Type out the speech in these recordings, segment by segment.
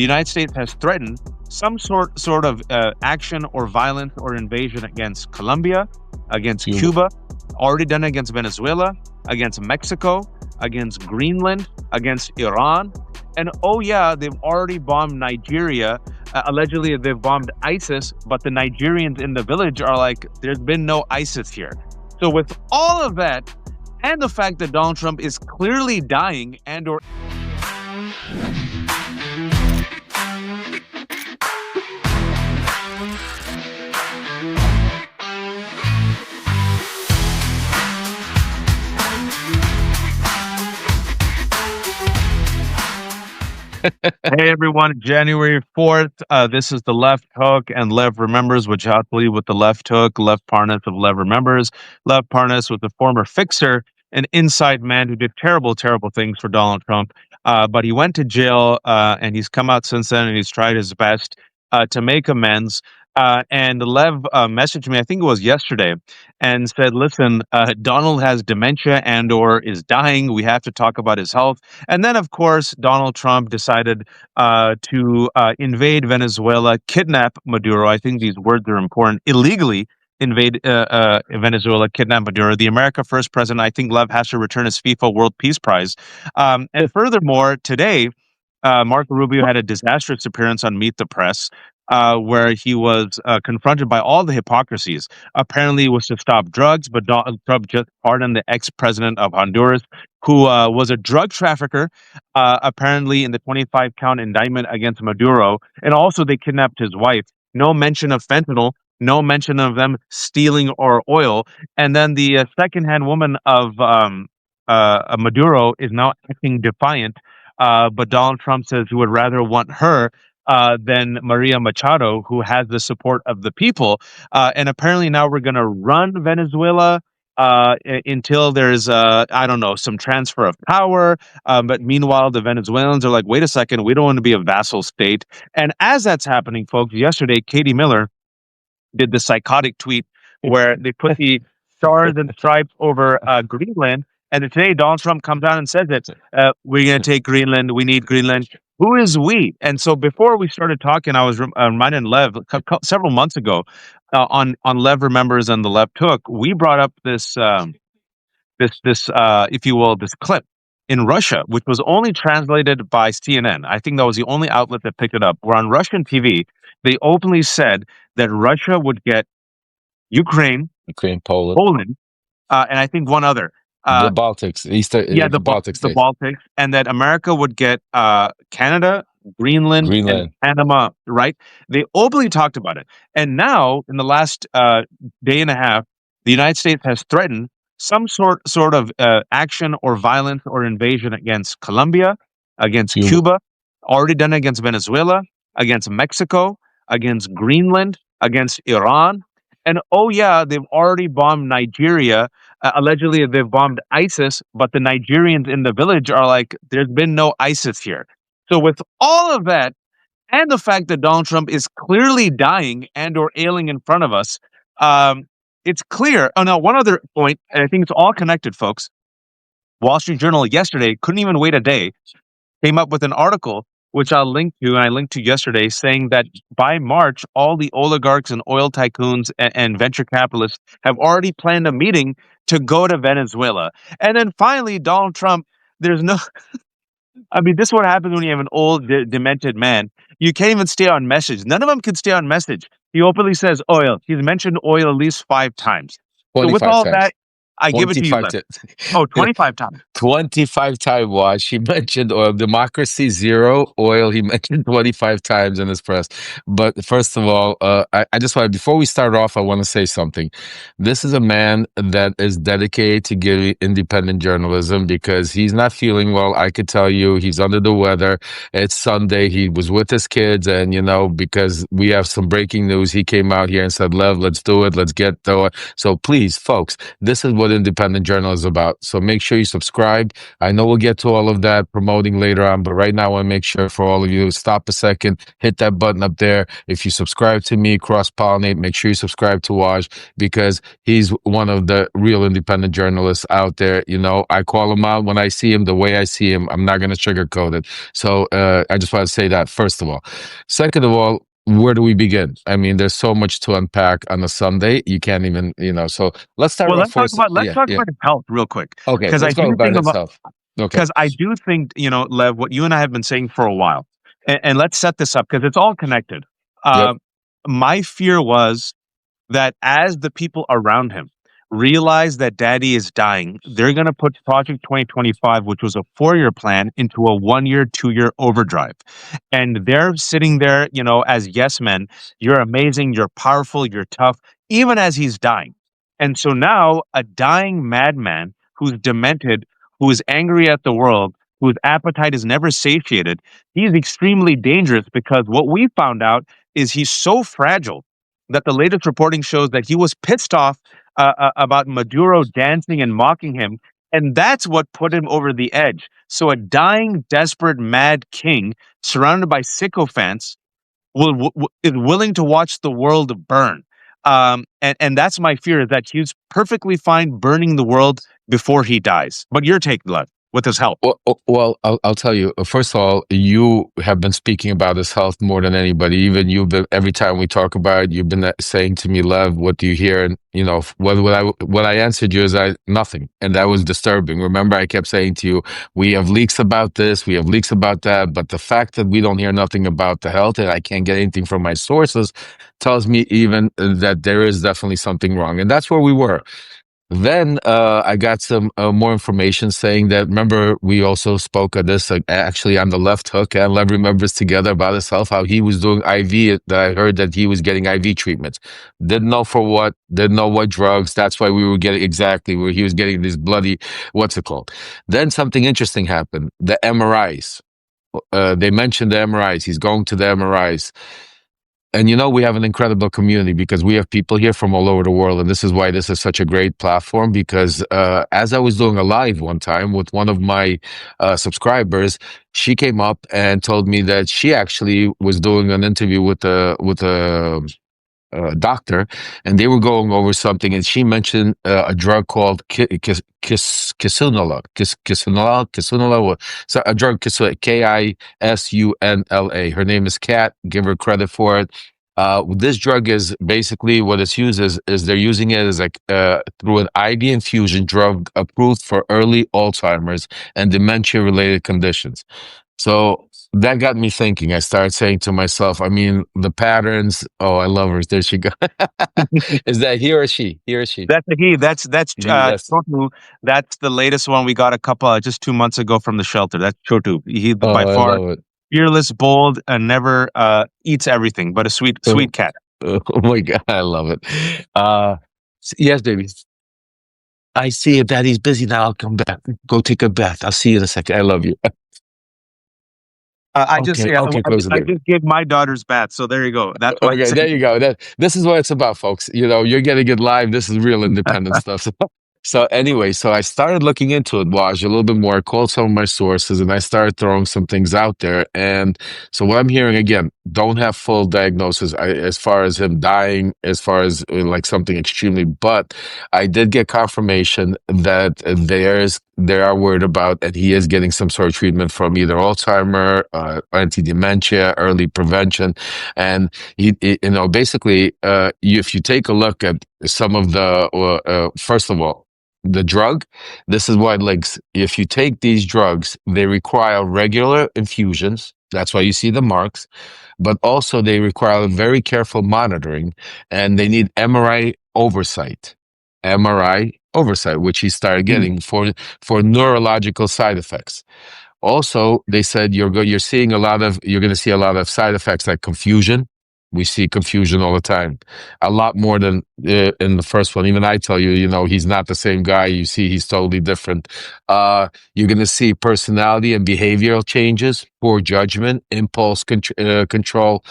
the United States has threatened some sort of action or violence or invasion against Colombia, against Cuba. Cuba, already done against Venezuela, against Mexico, against Greenland, against Iran. And oh, yeah, they've already bombed Nigeria. Allegedly, they've bombed ISIS, but the Nigerians in the village are like, there's been no ISIS here. So, with all of that, and the fact that Donald Trump is clearly dying and or Hey everyone, January 4th. This is the Left Hook and Lev Remembers, which I believe with the Left Hook, Lev Parnas of Lev Remembers. Lev Parnas was a former fixer, an inside man who did terrible, terrible things for Donald Trump. But he went to jail and he's come out since then and he's tried his best to make amends. And Lev messaged me, I think it was yesterday, and said, listen, Donald has dementia and or is dying. We have to talk about his health. And then, of course, Donald Trump decided to invade Venezuela, kidnap Maduro. I think these words are important. Illegally invade Venezuela, kidnap Maduro. The America First president, I think Lev has to return his FIFA World Peace Prize. And furthermore, today, Marco Rubio had a disastrous appearance on Meet the Press. Where he was confronted by all the hypocrisies. Apparently, it was to stop drugs, but Donald Trump just pardoned the ex-president of Honduras, who was a drug trafficker, apparently in the 25-count indictment against Maduro. And also, they kidnapped his wife. No mention of fentanyl, no mention of them stealing or oil. And then the second-hand woman of Maduro is now acting defiant. But Donald Trump says he would rather want her than Maria Machado, who has the support of the people. And apparently now we're going to run Venezuela until there's, I don't know, some transfer of power. But meanwhile, the Venezuelans are like, wait a second, we don't want to be a vassal state. And as that's happening, folks, yesterday, Katie Miller did the psychotic tweet where they put the stars and stripes over Greenland. And today, Donald Trump comes out and says that we're going to take Greenland. We need Greenland. Who is we? And so before we started talking, I was reminding Lev several months ago on Lev Remembers and the Left Hook, we brought up this, if you will, this clip in Russia, which was only translated by CNN. I think that was the only outlet that picked it up. Where on Russian TV, they openly said that Russia would get Ukraine, Poland, and I think one other. The Baltics, the Baltic states. The Baltics, and that America would get Canada, Greenland, and Panama, right? They openly talked about it. And now, in the last day and a half, the United States has threatened some sort of action or violence or invasion against Colombia, against Cuba, already done against Venezuela, against Mexico, against Greenland, against Iran. And oh, yeah, they've already bombed Nigeria. Allegedly, they've bombed ISIS, but the Nigerians in the village are like, there's been no ISIS here. So with all of that, and the fact that Donald Trump is clearly dying and or ailing in front of us, it's clear. Oh, now, one other point, and I think it's all connected, folks. Wall Street Journal yesterday couldn't even wait a day, came up with an article which I'll link to, and I linked to yesterday, saying that by March, all the oligarchs and oil tycoons and venture capitalists have already planned a meeting to go to Venezuela. And then finally, Donald Trump, there's no... I mean, this is what happens when you have an old, demented man. You can't even stay on message. None of them can stay on message. He openly says oil. He's mentioned oil at least 5 times. So with all times. That, I give it to you. 25 times. 25 times. Watch. He mentioned oil. Democracy, 0. Oil, he mentioned 25 times in his press. But first of all, I just want to, before we start off, I want to say something. This is a man that is dedicated to giving independent journalism because he's not feeling well. I could tell you he's under the weather. It's Sunday. He was with his kids. And, you know, because we have some breaking news, he came out here and said, Lev, let's do it. Let's get to it. So please, folks, this is what what independent journalism is about. So make sure you subscribe. I know we'll get to all of that promoting later on, but right now I want to make sure for all of you, stop a second, hit that button up there. If you subscribe to me, cross pollinate, make sure you subscribe to Waj because he's one of the real independent journalists out there. You know, I call him out when I see him the way I see him. I'm not going to sugarcoat it. So I just want to say that, first of all. Second of all, where do we begin? I mean, there's so much to unpack on a Sunday. You can't even, you know. So let's start Well, off first. let's Yeah, talk yeah. about his health real quick, Okay, because I let's do go about think about itself. Okay. because I do think, Lev, what you and I have been saying for a while, and let's set this up because it's all connected. Yep. Uh, my fear was that as the people around him realize that daddy is dying, they're going to put Project 2025, which was a 4-year plan, into a 1-year, 2-year overdrive. And they're sitting there, as yes men. You're amazing, you're powerful, you're tough, even as he's dying. And so now a dying madman who's demented, who is angry at the world, whose appetite is never satiated, he's extremely dangerous because what we found out is he's so fragile that the latest reporting shows that he was pissed off about Maduro dancing and mocking him. And that's what put him over the edge. So a dying, desperate, mad king surrounded by sycophants is willing to watch the world burn. And that's my fear, is that he's perfectly fine burning the world before he dies. But your take, Lev, with his help. Well, I'll tell you. First of all, you have been speaking about his health more than anybody. Even you've been, every time we talk about it, you've been saying to me, "Lev, what do you hear?" And you know, what I answered you is nothing, and that was disturbing. Remember, I kept saying to you, "We have leaks about this, we have leaks about that," but the fact that we don't hear nothing about the health, and I can't get anything from my sources, tells me even that there is definitely something wrong, and that's where we were. Then I got some more information saying that, remember, we also spoke of this actually on the left hook, and Lev remembers together about himself, how he was doing IV, that I heard that he was getting IV treatments. Didn't know for what, didn't know what drugs. That's why we were getting exactly where he was getting these bloody, what's it called? Then something interesting happened. The MRIs. They mentioned the MRIs. He's going to the MRIs. And you know, we have an incredible community because we have people here from all over the world. And this is why this is such a great platform. Because as I was doing a live one time with one of my subscribers, she came up and told me that she actually was doing an interview with a doctor, and they were going over something, and she mentioned a drug called Kisunala, so a drug, Kisunla. Her name is Kat. Give her credit for it. This drug is basically what it's used is they're using it as like through an IV infusion drug approved for early Alzheimer's and dementia related conditions. So that got me thinking. I started saying to myself, I mean, the patterns. Oh, I love her. There she go. Is that he or she? He or she? That's the he. That's He. That's. Chotu. That's the latest one we got a couple just 2 months ago from the shelter. That's Chotu. He by Oh, I far love it. fearless, bold, and never eats everything, but a sweet, Oh, sweet cat. oh my God, I love it. Yes, baby. I see if daddy's busy now. I'll come back. Go take a bath. I'll see you in a second. I love you. I just Okay, yeah, okay, close the I door. just gave my daughter's bath, so there you go. That's why Okay, it's there you go. This is what it's about, folks. You know, you're getting it live. This is real independent stuff. So anyway, so I started looking into it, Waj, a little bit more. I called some of my sources, and I started throwing some things out there. And so what I'm hearing again, don't have full diagnosis as far as him dying, as far as like something extremely. But I did get confirmation that they are worried about, and he is getting some sort of treatment from either Alzheimer, anti-dementia, early prevention, and you know, basically, if you take a look at some of the, first of all, the drug, this is why links. If you take these drugs, they require regular infusions. That's why you see the marks, but also they require very careful monitoring, and they need MRI oversight. MRI oversight, which he started getting for neurological side effects. Also, they said you're going to see a lot of side effects like confusion. We see confusion all the time, a lot more than in the first one. Even I tell you, he's not the same guy. You see, he's totally different. You're going to see personality and behavioral changes, poor judgment, impulse control,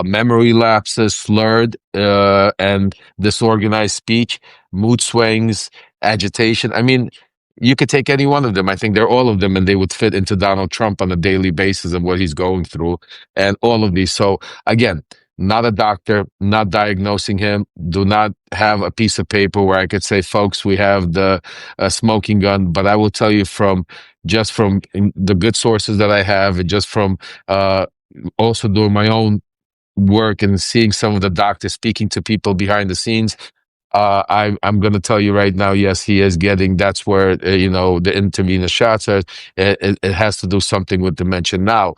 memory lapses, slurred and disorganized speech, mood swings, agitation. I mean, you could take any one of them. I think they're all of them, and they would fit into Donald Trump on a daily basis of what he's going through, and all of these. So again, not a doctor, not diagnosing him. Do not have a piece of paper where I could say, folks, we have the smoking gun. But I will tell you from the good sources that I have, and just from uh, also doing my own work and seeing some of the doctors speaking to people behind the scenes. I'm going to tell you right now, yes, he is getting. That's where the intravenous shots are. It has to do something with dementia. Now,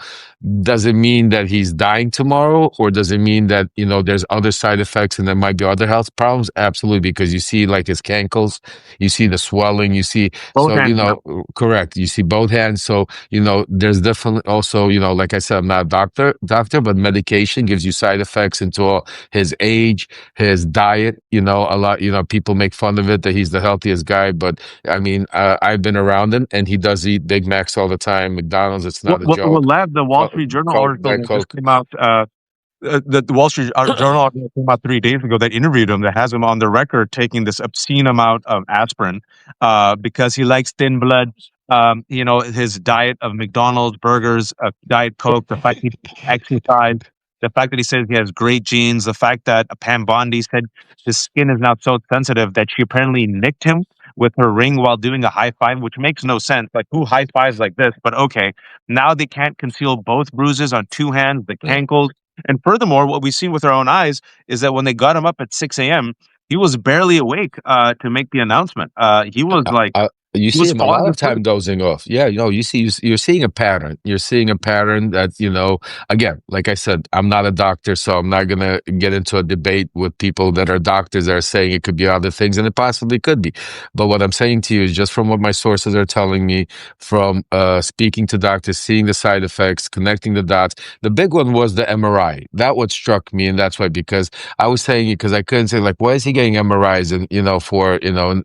does it mean that he's dying tomorrow, or does it mean that there's other side effects and there might be other health problems? Absolutely, because you see like his cankles, you see the swelling, you see. Both So hands now. correct. You see both hands. So there's definitely also like I said, I'm not a doctor, but medication gives you side effects into all his age, his diet. A lot. People make fun of it that he's the healthiest guy, but I mean, I've been around him, and he does eat Big Macs all the time, McDonald's. It's not a Well, joke. Lev, the Wall Street Journal Coke, article Diet that just Coke. came out, the Wall Street Journal article came out 3 days ago that interviewed him, that has him on the record taking this obscene amount of aspirin because he likes thin blood. His diet of McDonald's, burgers, Diet Coke, the fact he exercise, the fact that he says he has great genes, the fact that Pam Bondi said his skin is now so sensitive that she apparently nicked him with her ring while doing a high five, which makes no sense. Like, who high fives like this? But okay, now they can't conceal both bruises on two hands, the cankles. And furthermore, what we've seen with our own eyes is that when they got him up at 6 a.m., he was barely awake to make the announcement. He was like, You he see was him a lot falling of time asleep. dozing off. Yeah, you're seeing a pattern. You're seeing a pattern that again, like I said, I'm not a doctor, so I'm not gonna get into a debate with people that are doctors that are saying it could be other things, and it possibly could be. But what I'm saying to you is just from what my sources are telling me, from speaking to doctors, seeing the side effects, connecting the dots. The big one was the MRI. That what struck me, and that's why, because I was saying it because I couldn't say like, why is he getting MRIs? And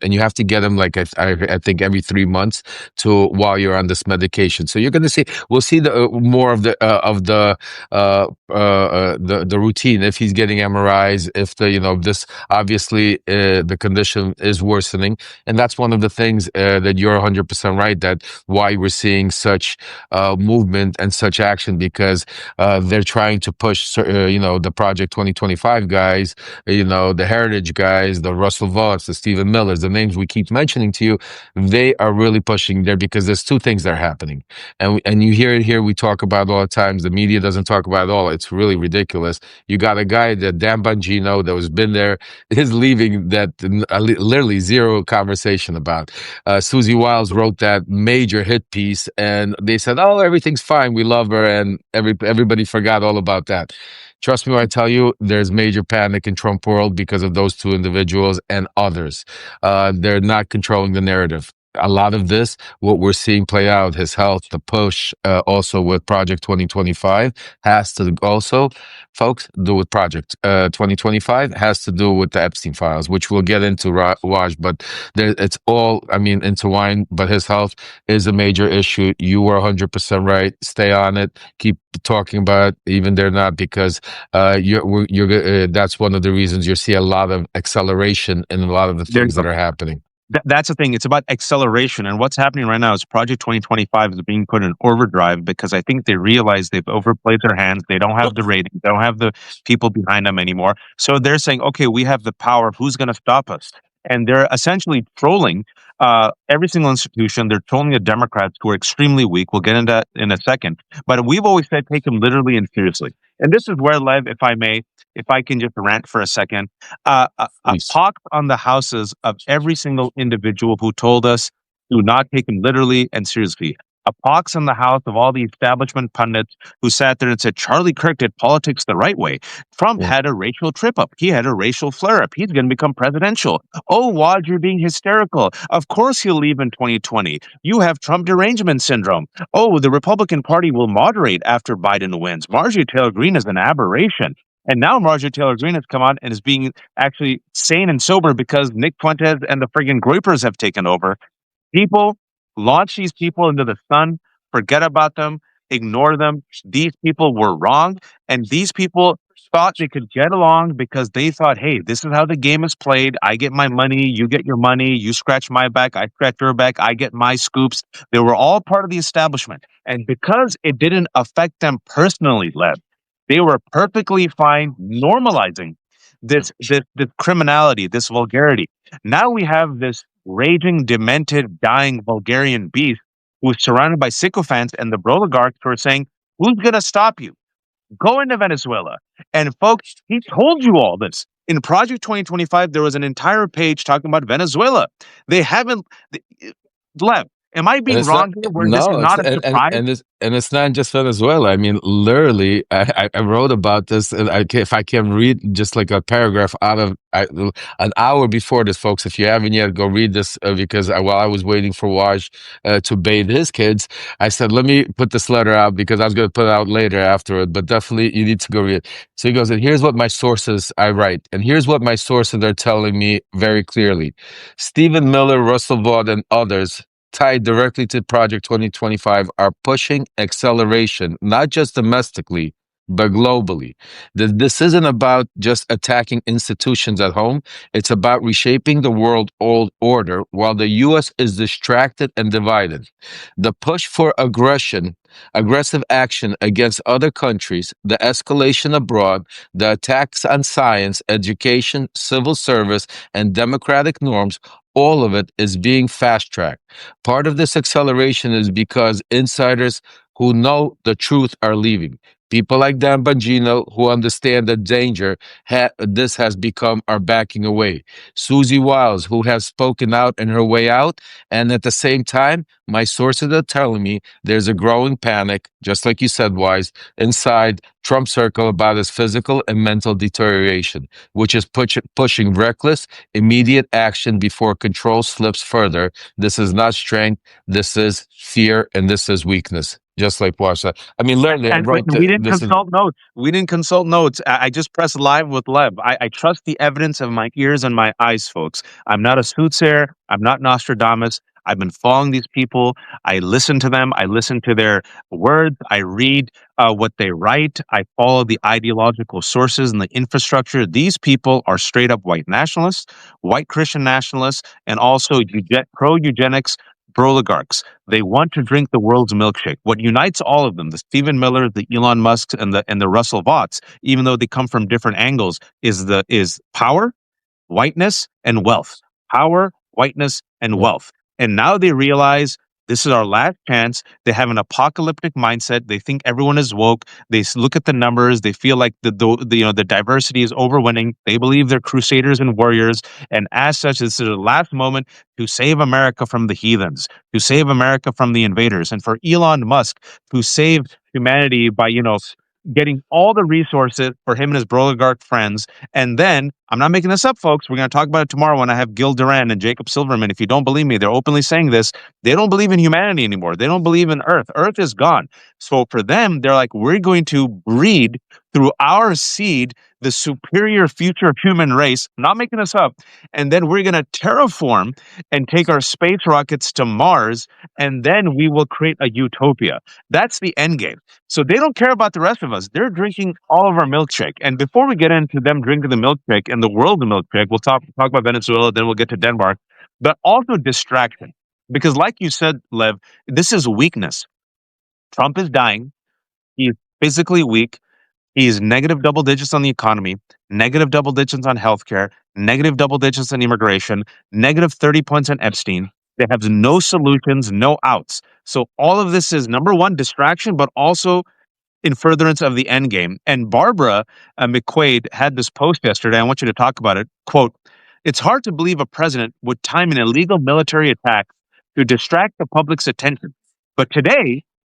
and you have to get them like I think every 3 months to while you're on this medication. So you're going to see, we'll see the more of the routine if he's getting MRIs, if this obviously the condition is worsening, and that's one of the things that you're 100% right, that why we're seeing such movement and such action, because they're trying to push the Project 2025 guys, the Heritage guys, the Russell Vaughts, the Stephen Millers, the names we keep mentioning to you. They are really pushing there because there's two things that are happening, and you hear it here. We talk about all the times. The media doesn't talk about it all. It's really ridiculous. You got a guy, that Dan Bongino, that was been there, is leaving, that literally zero conversation about. Susie Wiles wrote that major hit piece, and they said, "Oh, everything's fine. We love her," and everybody forgot all about that. Trust me when I tell you, there's major panic in Trump world because of those two individuals and others. They're not controlling the narrative. A lot of this, what we're seeing play out, his health, the push, also with Project 2025, has to also, folks, do with Project 2025, has to do with the Epstein files, which we'll get into, Raj, but it's all, I mean, intertwined, but his health is a major issue. You were 100% right. Stay on it. Keep talking about it, even they're not, because that's one of the reasons you see a lot of acceleration in a lot of the There you things go. that are happening. That's the thing. It's about acceleration. And what's happening right now is Project 2025 is being put in overdrive because I think they realize they've overplayed their hands. They don't have the ratings. They don't have the people behind them anymore. So they're saying, okay, we have the power. Who's going to stop us? And they're essentially trolling every single institution. They're trolling the Democrats, who are extremely weak. We'll get into that in a second. But we've always said take them literally and seriously. And this is where, Lev, if I may, if I can just rant for a second, a Please. pox on the houses of every single individual who told us do not take him literally and seriously. A pox on the house of all the establishment pundits who sat there and said Charlie Kirk did politics the right way. Trump Yeah. had a racial trip up. He had a racial flare up. He's going to become presidential. Oh, Wad, you're being hysterical. Of course he'll leave in 2020. You have Trump derangement syndrome. Oh, the Republican Party will moderate after Biden wins. Marjorie Taylor Greene is an aberration. And now Marjorie Taylor Greene has come out and is being actually sane and sober because Nick Fuentes and the friggin' Groypers have taken over. People launch these people into the sun, forget about them, ignore them. These people were wrong, and these people thought they could get along because they thought, hey, this is how the game is played. I get my money, you get your money, you scratch my back, I scratch your back, I get my scoops. They were all part of the establishment. And because it didn't affect them personally, Lev, they were perfectly fine normalizing this criminality, this vulgarity. Now we have this raging, demented, dying Bulgarian beast who's surrounded by sycophants and the oligarchs who are saying, who's going to stop you? Go into Venezuela. And folks, he told you all this. In Project 2025, there was an entire page talking about Venezuela. They haven't, Lev, am I And being it's not wrong here where this is no, it's not a surprise? and it's not just Venezuela. I mean, literally, I wrote about this, and if I can read just like a paragraph out of an hour before this, folks. If you haven't yet, go read this because while I was waiting for Waj to bathe his kids, I said, let me put this letter out because I was going to put it out later afterward. But definitely, you need to go read it. So he goes, and here's what my sources I write, and here's what my sources are telling me very clearly. Stephen Miller, Russell Vaught, and others tied directly to Project 2025 are pushing acceleration, not just domestically, but globally. This isn't about just attacking institutions at home. It's about reshaping the world old order while the U.S. is distracted and divided. The push for aggressive action against other countries, the escalation abroad, the attacks on science, education, civil service, and democratic norms, all of it is being fast tracked. Part of this acceleration is because insiders who know the truth are leaving. People like Dan Bongino, who understand the danger this has become, are backing away. Susie Wiles, who has spoken out in her way out. And at the same time, my sources are telling me there's a growing panic, just like you said, Wise, inside Trump circle about his physical and mental deterioration, which is pushing reckless, immediate action before control slips further. This is not strength. This is fear, and this is weakness. Just like Wash said. I mean, literally, I And wait, wrote we didn't this is consult notes. We didn't consult notes. I just pressed live with Lev. I trust the evidence of my ears and my eyes, folks. I'm not a soothsayer. I'm not Nostradamus. I've been following these people. I listen to them. I listen to their words. I read what they write. I follow the ideological sources and the infrastructure. These people are straight up white nationalists, white Christian nationalists, and also pro eugenics oligarchs. They want to drink the world's milkshake. What unites all of them, the Stephen Miller, the Elon Musks, and the Russell Vaughts, even though they come from different angles, is power, whiteness, and wealth. Power, whiteness, and yeah, wealth. And now they realize this is our last chance. They have an apocalyptic mindset. They think everyone is woke. They look at the numbers. They feel like the diversity is overwhelming. They believe they're crusaders and warriors. And as such, this is the last moment to save America from the heathens, to save America from the invaders, and for Elon Musk to save humanity by getting all the resources for him and his oligarch friends. And then, I'm not making this up, folks. We're going to talk about it tomorrow when I have Gil Duran and Jacob Silverman. If you don't believe me, they're openly saying this. They don't believe in humanity anymore. They don't believe in Earth. Earth is gone. So for them, they're like, we're going to breed through our seed the superior future human race. I'm not making this up. And then we're going to terraform and take our space rockets to Mars. And then we will create a utopia. That's the end game. So they don't care about the rest of us. They're drinking all of our milkshake. And before we get into them drinking the milkshake and the world of milkshake, we'll talk about Venezuela, then we'll get to Denmark, but also distraction. Because like you said, Lev, this is weakness. Trump is dying. He's physically weak. He's negative double digits on the economy, negative double digits on healthcare, negative double digits on immigration, negative 30 points on Epstein. They have no solutions, no outs. So all of this is number one, distraction, but also in furtherance of the end game. And Barbara McQuaid had this post yesterday. I want you to talk about it. Quote, it's hard to believe a president would time an illegal military attack to distract the public's attention. But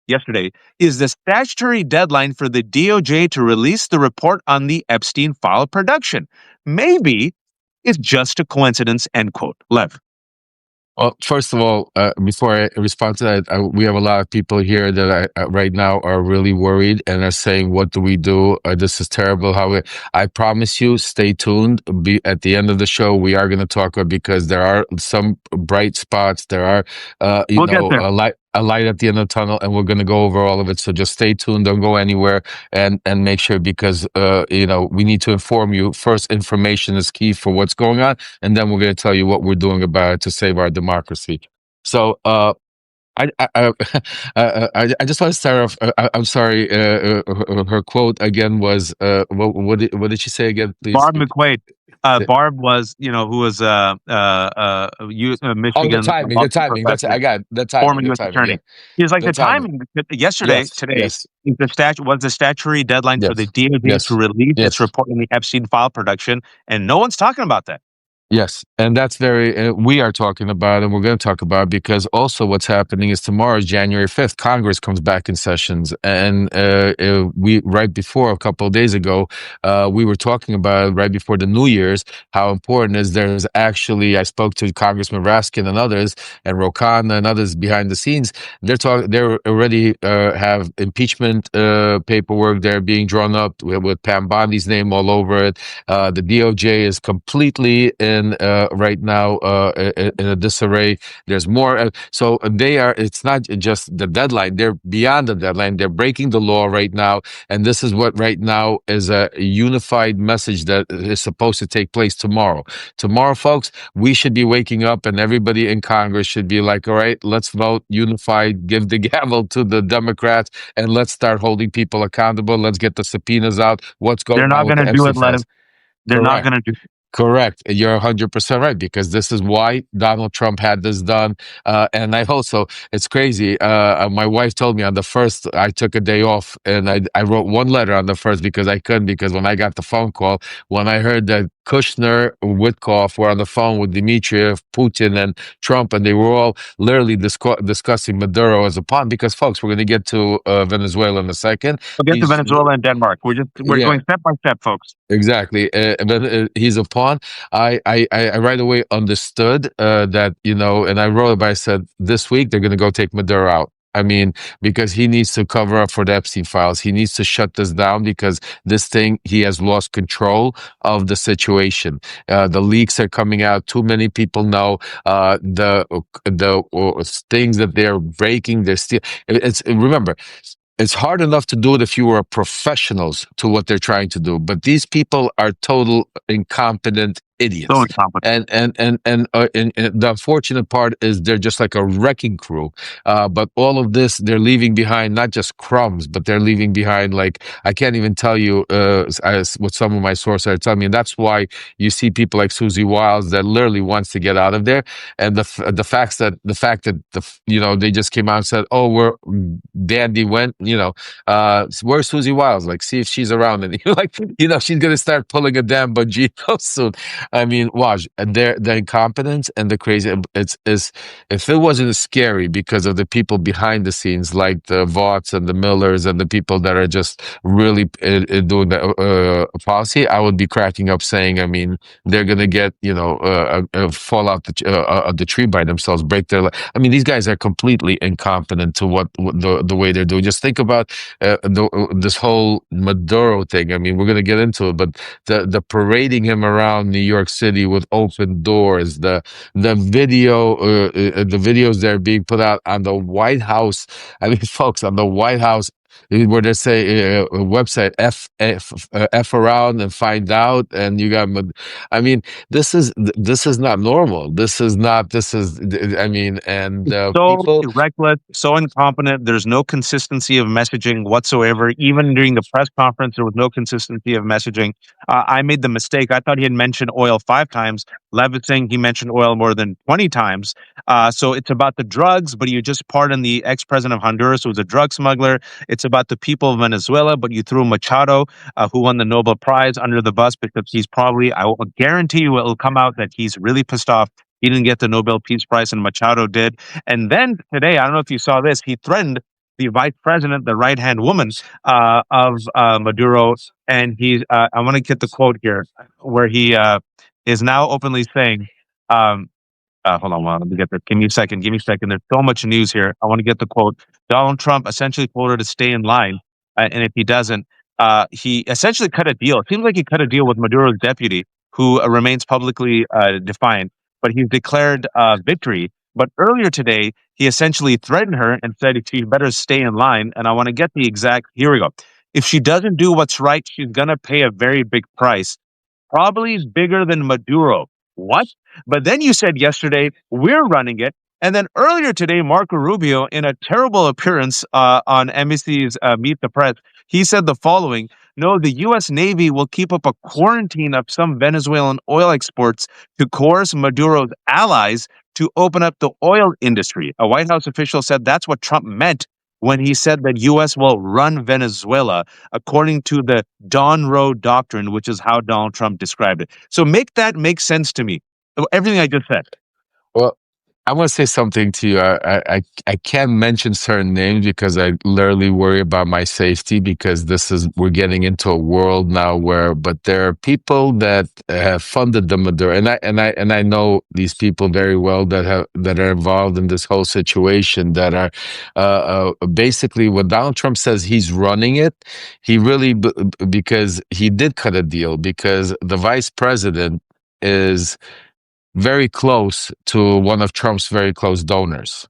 yesterday, is the statutory deadline for the DOJ to release the report on the Epstein file production. Maybe it's just a coincidence, end quote. Lev. Well, first of all, before I respond to that, we have a lot of people here that right now are really worried and are saying, "What do we do? This is terrible." I promise you, stay tuned. At the end of the show, we are going to talk about, because there are some bright spots. There are, We'll get there. a light at the end of the tunnel, and we're going to go over all of it. So just stay tuned. Don't go anywhere, and make sure, because we need to inform you first. Information is key for what's going on, and then we're going to tell you what we're doing about it to save our democracy. So, I just want to start off. I'm sorry. Her quote again was, what did she say again? Please. Barb McQuaid. Barb was, who was Oh, the Michigan timing, law the school timing. professor, I got it. former The U.S. timing. Yeah, attorney. He was like the the timing. timing yesterday, Yes, today yes, is the statutory deadline for the yes, DOJ to yes, release its yes. report on the Epstein file production, and no one's talking about that. Yes, and that's very, we are talking about, and we're going to talk about, because also what's happening is tomorrow is January 5th. Congress comes back in sessions. And we, right before, a couple of days ago, we were talking about, right before the New Year's, how important is there's actually, I spoke to Congressman Raskin and others, and Rokan and others behind the scenes. They're already have impeachment paperwork there being drawn up with Pam Bondi's name all over it. The DOJ is completely in right now in a disarray. There's more, so they are. It's not just the deadline; they're beyond the deadline. They're breaking the law right now, and this is what right now is a unified message that is supposed to take place tomorrow. Tomorrow, folks, we should be waking up, and everybody in Congress should be like, "All right, let's vote unified. Give the gavel to the Democrats, and let's start holding people accountable. Let's get the subpoenas out. What's They're going on not with going the to do Epstein it. Let him. files?" They're not Correct. going to do. Correct. You're 100% right, because this is why Donald Trump had this done. And I also, it's crazy. My wife told me on the first, I took a day off, and I wrote one letter on the first, because I couldn't, because when I got the phone call, when I heard that Kushner, Witkoff were on the phone with Dmitriev, Putin, and Trump, and they were all literally discussing Maduro as a pawn, because folks, we're going to get to Venezuela in a second. We'll get to He's, Venezuela and Denmark. We're yeah, going step by step, folks. exactly. But he's a pawn. I right away understood that, and I wrote about, I said, this week they're going to go take Maduro out. I mean, because he needs to cover up for the Epstein files. He needs to shut this down, because this thing, he has lost control of the situation. The leaks are coming out. Too many people know the things that they're breaking. They're still. It's remember, it's hard enough to do it if you were professionals to what they're trying to do, but these people are total incompetent So idiots. incompetent. And the unfortunate part is they're just like a wrecking crew. But all of this, they're leaving behind not just crumbs, but they're leaving behind, like, I can't even tell you what some of my sources are telling me. And that's why you see people like Susie Wiles that literally wants to get out of there. And the fact that they just came out and said, "Oh, we're Dandy went, where's Susie Wiles? Like, see if she's around." And you're like, she's gonna start pulling a damn Bongino soon. I mean, watch, and the incompetence and the crazy. It's is If it wasn't scary because of the people behind the scenes, like the Vaughts and the Millers and the people that are just really doing the policy, I would be cracking up, saying, I mean, they're gonna get fall out of the tree by themselves, break their. I mean, these guys are completely incompetent to what the way they're doing. Just think about this whole Maduro thing. I mean, we're gonna get into it, but the parading him around New York City with open doors, the videos that are being put out on the White House. I mean, folks, on the White House, where they say a website f around and find out, and you got. I mean, this is not normal. This is not. This is. I mean, and So people. reckless, so incompetent. There's no consistency of messaging whatsoever. Even during the press conference, there was no consistency of messaging. I made the mistake. I thought he had mentioned oil 5 times. Lev is saying he mentioned oil more than 20 times. So it's about the drugs, but you just pardoned the ex-president of Honduras, who was a drug smuggler. It's about the people of Venezuela, but you threw Machado, who won the Nobel Prize, under the bus, because he's probably, I will guarantee you, it will come out that he's really pissed off he didn't get the Nobel Peace Prize and Machado did. And then today, I don't know if you saw this, he threatened the vice president, the right hand woman of Maduro. And I want to get the quote here, where he is now openly saying, um, Hold on, let me get there. Give me a second. Give me a second. There's so much news here. I want to get the quote. Donald Trump essentially told her to stay in line, and if he doesn't, he essentially cut a deal. It seems like he cut a deal with Maduro's deputy, who remains publicly defiant, but he's declared victory. But earlier today, he essentially threatened her and said, "If she better stay in line." And I want to get the exact. Here we go. If she doesn't do what's right, she's gonna pay a very big price, probably bigger than Maduro. What? But then you said yesterday, we're running it. And then earlier today, Marco Rubio, in a terrible appearance on NBC's Meet the Press, he said the following: no, the U.S. Navy will keep up a quarantine of some Venezuelan oil exports to coerce Maduro's allies to open up the oil industry. A White House official said that's what Trump meant when he said that U.S. will run Venezuela according to the Don Road doctrine, which is how Donald Trump described it. So make that make sense to me. Everything I just said. Well, I want to say something to you. I can't mention certain names because I literally worry about my safety because we're getting into a world now but there are people that have funded the Maduro, and I know these people very well that are involved in this whole situation that are basically when Donald Trump says he's running it, he really because he did cut a deal because the vice president is very close to one of Trump's very close donors.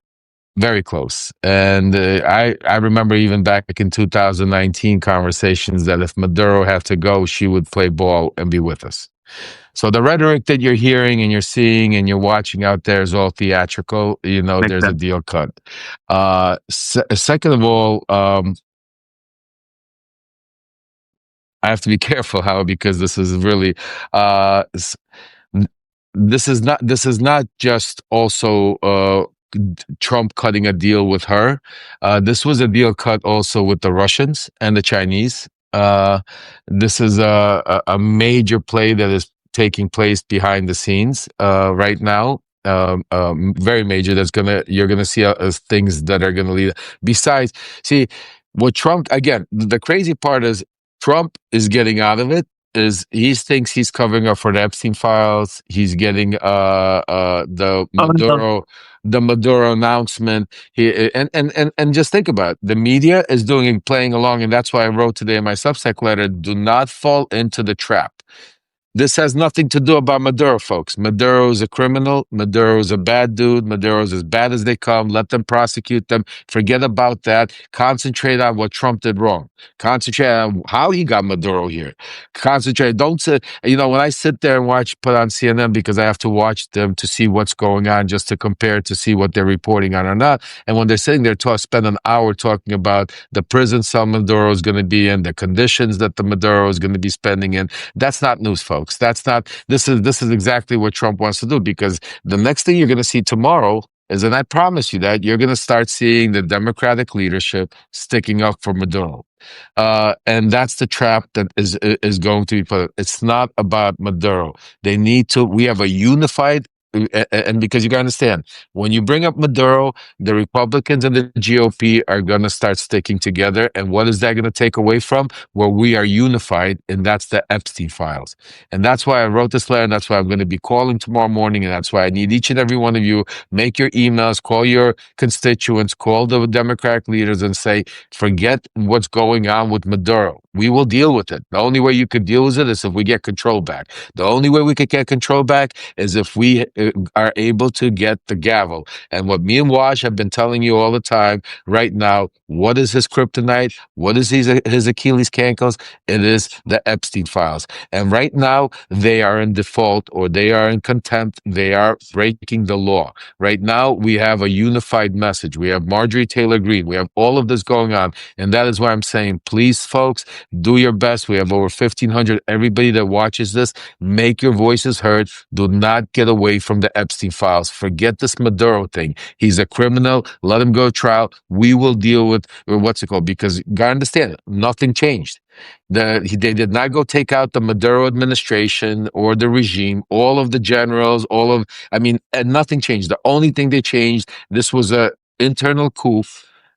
Very close. And I remember even back in 2019 conversations that if Maduro had to go, she would play ball and be with us. So the rhetoric that you're hearing and you're seeing and you're watching out there is all theatrical. You know, Makes there's a sense. deal cut. Second of all, I have to be careful, how because this is really uh, this is not just also Trump cutting a deal with her. This was a deal cut also with the Russians and the Chinese. This is a major play that is taking place behind the scenes right now. Very major. You're gonna see things that are gonna lead. Besides, see what Trump again. The crazy part is Trump is getting out of it is he thinks he's covering up for the Epstein files. He's getting Oh, no. the Maduro announcement. And just think about it. The media is doing playing along, and that's why I wrote today in my Substack letter: do not fall into the trap. This has nothing to do about Maduro, folks. Maduro is a criminal. Maduro is a bad dude. Maduro is as bad as they come. Let them prosecute them. Forget about that. Concentrate on what Trump did wrong. Concentrate on how he got Maduro here. Concentrate. Don't sit. You know, when I sit there and put on CNN because I have to watch them to see what's going on, just to compare to see what they're reporting on or not. And when they're sitting there, spend an hour talking about the prison cell Maduro is going to be in, the conditions that the Maduro is going to be spending in. That's not news, folks. That's not. This is exactly what Trump wants to do because the next thing you're going to see tomorrow is, and I promise you that you're going to start seeing the Democratic leadership sticking up for Maduro. And that's the trap that is going to be put. It's not about Maduro. They need to. We have a unified. And because you got to understand, when you bring up Maduro, the Republicans and the GOP are going to start sticking together. And what is that going to take away from? Where we are unified, and that's the Epstein files. And that's why I wrote this letter. And that's why I'm going to be calling tomorrow morning. And that's why I need each and every one of you make your emails, call your constituents, call the Democratic leaders, and say, forget what's going on with Maduro. We will deal with it. The only way you could deal with it is if we get control back. The only way we could get control back is if we are able to get the gavel. And what me and Wash have been telling you all the time right now, what is his kryptonite? What is his Achilles cankles? It is the Epstein files. And right now, they are in default or they are in contempt. They are breaking the law. Right now, we have a unified message. We have Marjorie Taylor Greene. We have all of this going on. And that is why I'm saying, please, folks, do your best. We have over 1,500. Everybody that watches this, make your voices heard. Do not get away from the Epstein files. Forget this Maduro thing. He's a criminal. Let him go to trial. We will deal with what's it called? Because you gotta understand it. Nothing changed. They did not go take out the Maduro administration or the regime, all of the generals, and nothing changed. The only thing they changed, this was a internal coup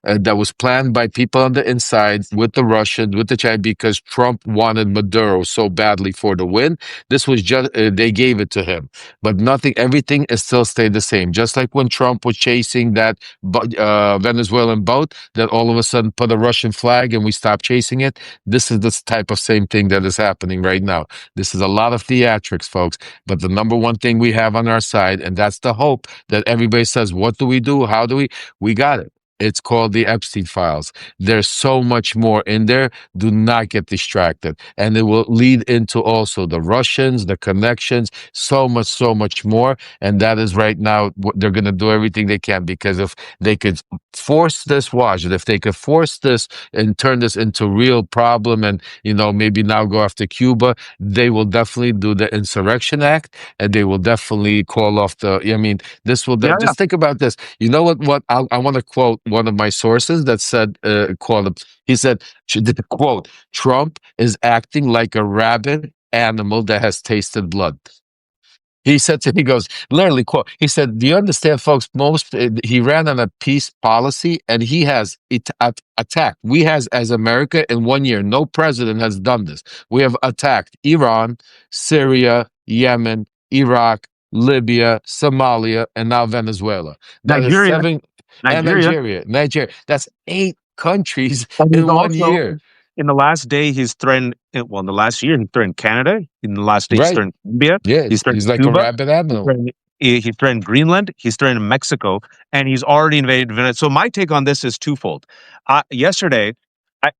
that was planned by people on the inside with the Russians, with the Chinese, because Trump wanted Maduro so badly for the win. This was just, they gave it to him. But nothing, everything is still stayed the same. Just like when Trump was chasing that Venezuelan boat that all of a sudden put a Russian flag and we stopped chasing it. This is this type of same thing that is happening right now. This is a lot of theatrics, folks. But the number one thing we have on our side, and that's the hope that everybody says, what do we do? How do we? We got it. It's called the Epstein files. There's so much more in there. Do not get distracted. And it will lead into also the Russians, the connections, so much more. And that is right now, they're going to do everything they can, because if they could force this, watch it, if they could force this and turn this into real problem and, maybe now go after Cuba, they will definitely do the Insurrection Act, and they will definitely call off this will, Yeah, yeah. just think about this. You know what I want to quote one of my sources that said, he said, quote, Trump is acting like a rabid animal that has tasted blood. He said he goes, literally quote, he said, do you understand, folks, he ran on a peace policy, and he has attacked. We has, as America, in 1 year, no president has done this. We have attacked Iran, Syria, Yemen, Iraq, Libya, Somalia, and now Venezuela. That is Nigeria, seven, and Nigeria. Nigeria. That's 8 countries And he's in one also year. in the last day he's threatened. Well, in the last year he threatened Canada. In the last day he's Right. threatened Colombia. Yeah. He's threatened He's like a Cuba. rabid He's animal. threatened, he threatened Greenland. He's threatened Mexico, and he's already invaded Venezuela. So my take on this is twofold. Yesterday, I,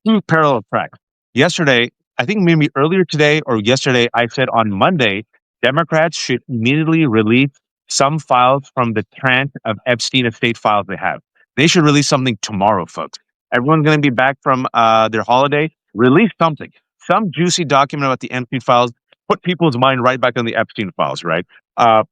two parallel tracks. Yesterday, I think maybe earlier today or yesterday, I said on Monday, Democrats should immediately release some files from the tranche of Epstein estate files they have. They should release something tomorrow, folks. Everyone's going to be back from their holiday. Release something, some juicy document about the Epstein files. Put people's mind right back on the Epstein files, right?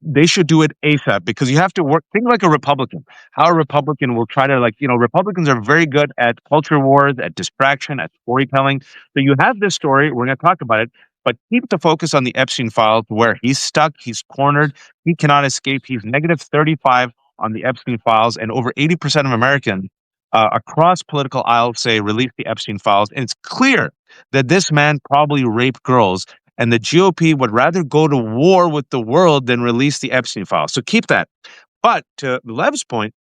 They should do it ASAP, because you have to work. Think like a Republican. How a Republican will try to, Republicans are very good at culture wars, at distraction, at storytelling. So you have this story. We're going to talk about it, but keep the focus on the Epstein files, where he's stuck, he's cornered, he cannot escape. He's negative 35 on the Epstein files, and over 80% of Americans across political aisles say release the Epstein files. And it's clear that this man probably raped girls, and the GOP would rather go to war with the world than release the Epstein files. So keep that. But to Lev's point,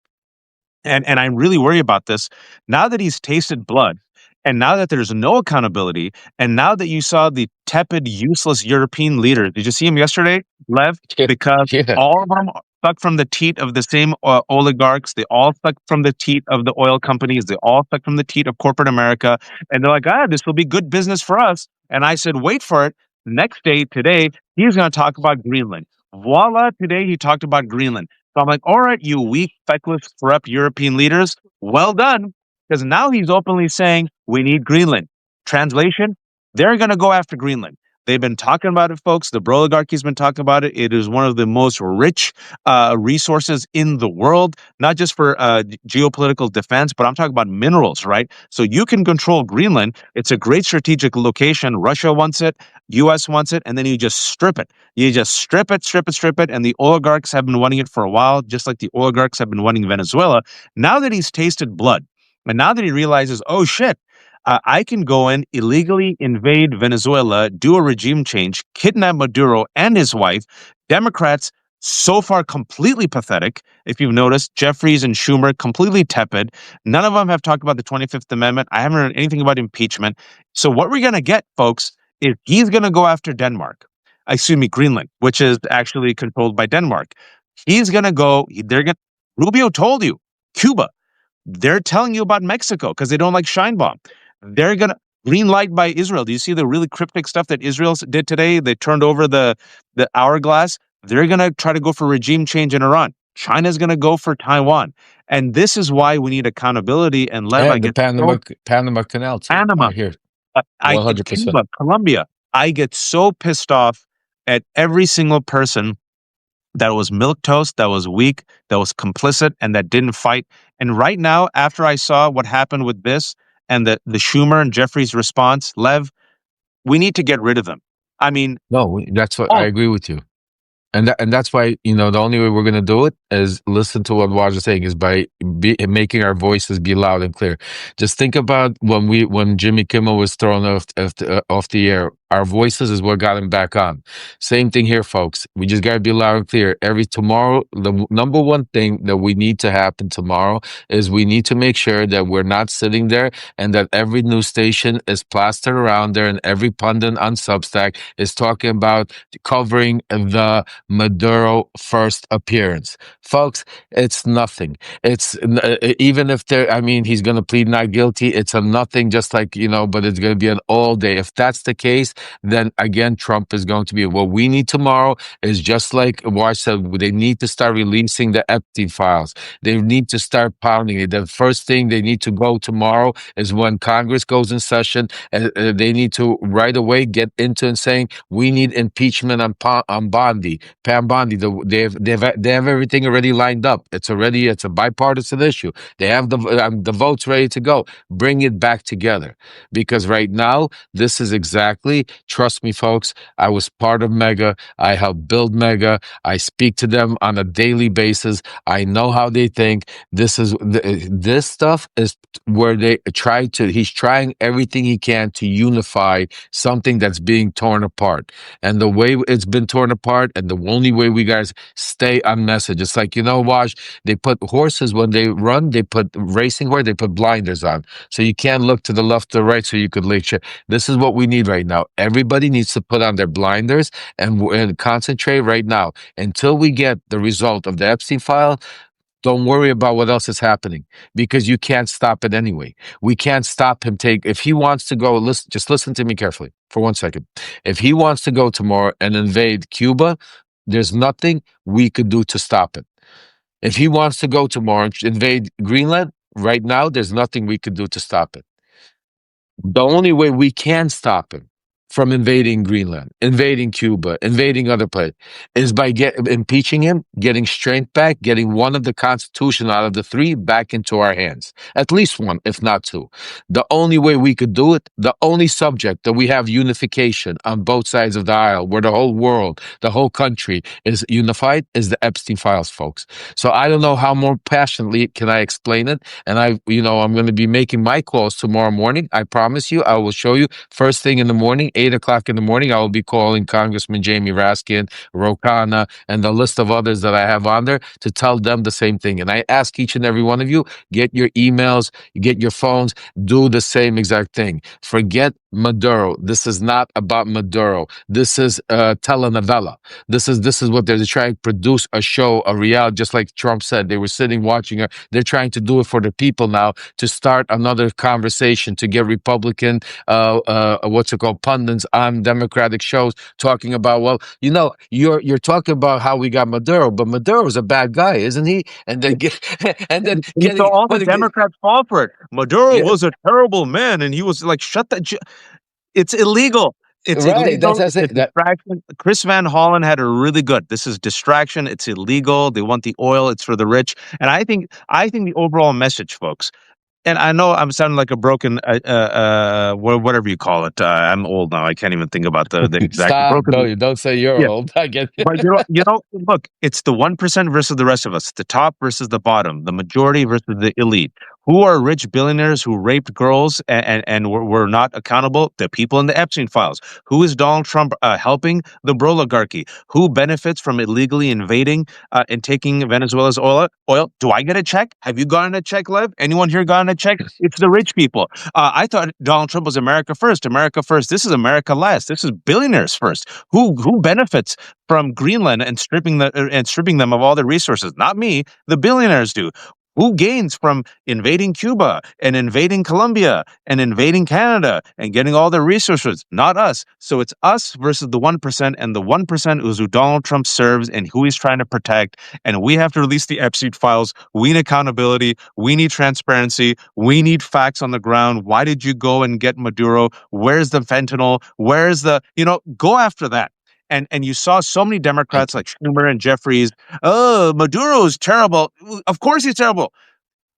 and I'm really worried about this, now that he's tasted blood, and now that there's no accountability, and now that you saw the tepid, useless European leaders, did you see him yesterday, Lev? Yeah. Because Yeah. all of them suck from the teat of the same oligarchs. They all suck from the teat of the oil companies. They all suck from the teat of corporate America. And they're like, this will be good business for us. And I said, wait for it. Next day, today, he's going to talk about Greenland. Voila, today he talked about Greenland. So I'm like, all right, you weak, feckless, corrupt European leaders, well done. Because now he's openly saying we need Greenland. Translation, they're going to go after Greenland. They've been talking about it, folks. The oligarchy's been talking about it. It is one of the most rich resources in the world, not just for geopolitical defense, but I'm talking about minerals, right? So you can control Greenland. It's a great strategic location. Russia wants it, US wants it, and then you just strip it. You just strip it, strip it, strip it. And the oligarchs have been wanting it for a while, just like the oligarchs have been wanting Venezuela. Now that he's tasted blood, and now that he realizes, oh shit, I can go in, illegally invade Venezuela, do a regime change, kidnap Maduro and his wife. Democrats, so far, completely pathetic. If you've noticed, Jeffries and Schumer, completely tepid. None of them have talked about the 25th Amendment. I haven't heard anything about impeachment. So what we're going to get, folks, is he's going to go after Denmark. Excuse me, Greenland, which is actually controlled by Denmark. He's going to go, Rubio told you, Cuba. They're telling you about Mexico because they don't like Scheinbaum. They're going to green light by Israel. Do you see the really cryptic stuff that Israel did today? They turned over the hourglass. They're going to try to go for regime change in Iran. China's going to go for Taiwan. And this is why we need accountability. And Lev, I And the get so Panama Canal too. Panama, I hear I 100%. Cuba, Colombia. I get so pissed off at every single person that was milquetoast, that was weak, that was complicit, and that didn't fight. And right now, after I saw what happened with this and the Schumer and Jeffries response, Lev, we need to get rid of them. I mean, No, that's what I all agree with you. And that's why, the only way we're going to do it, is listen to what Waj is saying is by making our voices be loud and clear. Just think about when Jimmy Kimmel was thrown off the air. Our voices is what got him back on. Same thing here, folks. We just got to be loud and clear. Every tomorrow, the number one thing that we need to happen tomorrow is we need to make sure that we're not sitting there and that every news station is plastered around there and every pundit on Substack is talking about covering the Maduro first appearance. Folks, it's nothing. Even if there, I mean, he's going to plead not guilty. It's a nothing, just like, but it's going to be an all day. If that's the case, then again, Trump is going to be. What we need tomorrow is just like Wash said, they need to start releasing the Epstein files. They need to start pounding it. The first thing they need to go tomorrow is when Congress goes in session, and they need to right away get into and saying we need impeachment on Bondi, Pam Bondi. They have everything already lined up. It's a bipartisan issue. They have the votes ready to go. Bring it back together, because right now this is exactly. Trust me, folks. I was part of Mega. I helped build Mega. I speak to them on a daily basis. I know how they think. This stuff is where he's trying everything he can to unify something that's being torn apart. And the way it's been torn apart, and the only way we guys stay on message. It's like, Waj, they put horses when they run, they put racing horse, they put blinders on. So you can't look to the left or right so you could lake shit. This is what we need right now. Everybody needs to put on their blinders and concentrate right now until we get the result of the Epstein file. Don't worry about what else is happening, because you can't stop it anyway. We can't stop him. If he wants to go, just listen to me carefully for 1 second. If he wants to go tomorrow and invade Cuba, there's nothing we could do to stop it. If he wants to go tomorrow and invade Greenland, right now, there's nothing we could do to stop it. The only way we can stop him from invading Greenland, invading Cuba, invading other places, is by impeaching him, getting strength back, getting one of the constitution out of the three back into our hands. At least one, if not two. The only way we could do it, the only subject that we have unification on both sides of the aisle, where the whole world, the whole country is unified, is the Epstein files, folks. So I don't know how more passionately can I explain it. And I'm going to be making my calls tomorrow morning. I promise you, I will show you first thing in the morning, 8 o'clock in the morning. I will be calling Congressman Jamie Raskin, Rokana, and the list of others that I have on there to tell them the same thing. And I ask each and every one of you, get your emails, get your phones, do the same exact thing. Forget Maduro. This is not about Maduro. This is a telenovela. This is what they're trying to produce, a show, a reality, just like Trump said. They were sitting watching her. They're trying to do it for the people now, to start another conversation, to get Republican, pundits on Democratic shows talking about, well, you're talking about how we got Maduro, but Maduro is a bad guy, isn't he? And then and then So getting all the putting Democrats fall for it. Maduro yeah, was a terrible man, and he was like, "Shut that! It's illegal. It's right. illegal. That's It's a it. distraction." Chris Van Hollen had a really good. This is distraction. It's illegal. They want the oil. It's for the rich. And I think the overall message, folks. And I know I'm sounding like a broken, whatever you call it. I'm old now. I can't even think about the exact Stop. broken. Don't say you're Yeah, old. I get but look, it's the 1% versus the rest of us, the top versus the bottom, the majority versus the elite. Who are rich billionaires who raped girls and were not accountable? The people in the Epstein files. Who is Donald Trump helping? The oligarchy. Who benefits from illegally invading and taking Venezuela's oil? Do I get a check? Have you gotten a check, Lev? Anyone here gotten a check? It's the rich people. I thought Donald Trump was America first. America first. This is America last. This is billionaires first. Who benefits from Greenland and stripping them of all their resources? Not me. The billionaires do. Who gains from invading Cuba and invading Colombia and invading Canada and getting all their resources? Not us. So it's us versus the 1%, and the 1% is who Donald Trump serves and who he's trying to protect. And we have to release the Epstein files. We need accountability. We need transparency. We need facts on the ground. Why did you go and get Maduro? Where's the fentanyl? Where's go after that. And you saw so many Democrats like Schumer and Jeffries. Oh, Maduro's terrible. Of course he's terrible.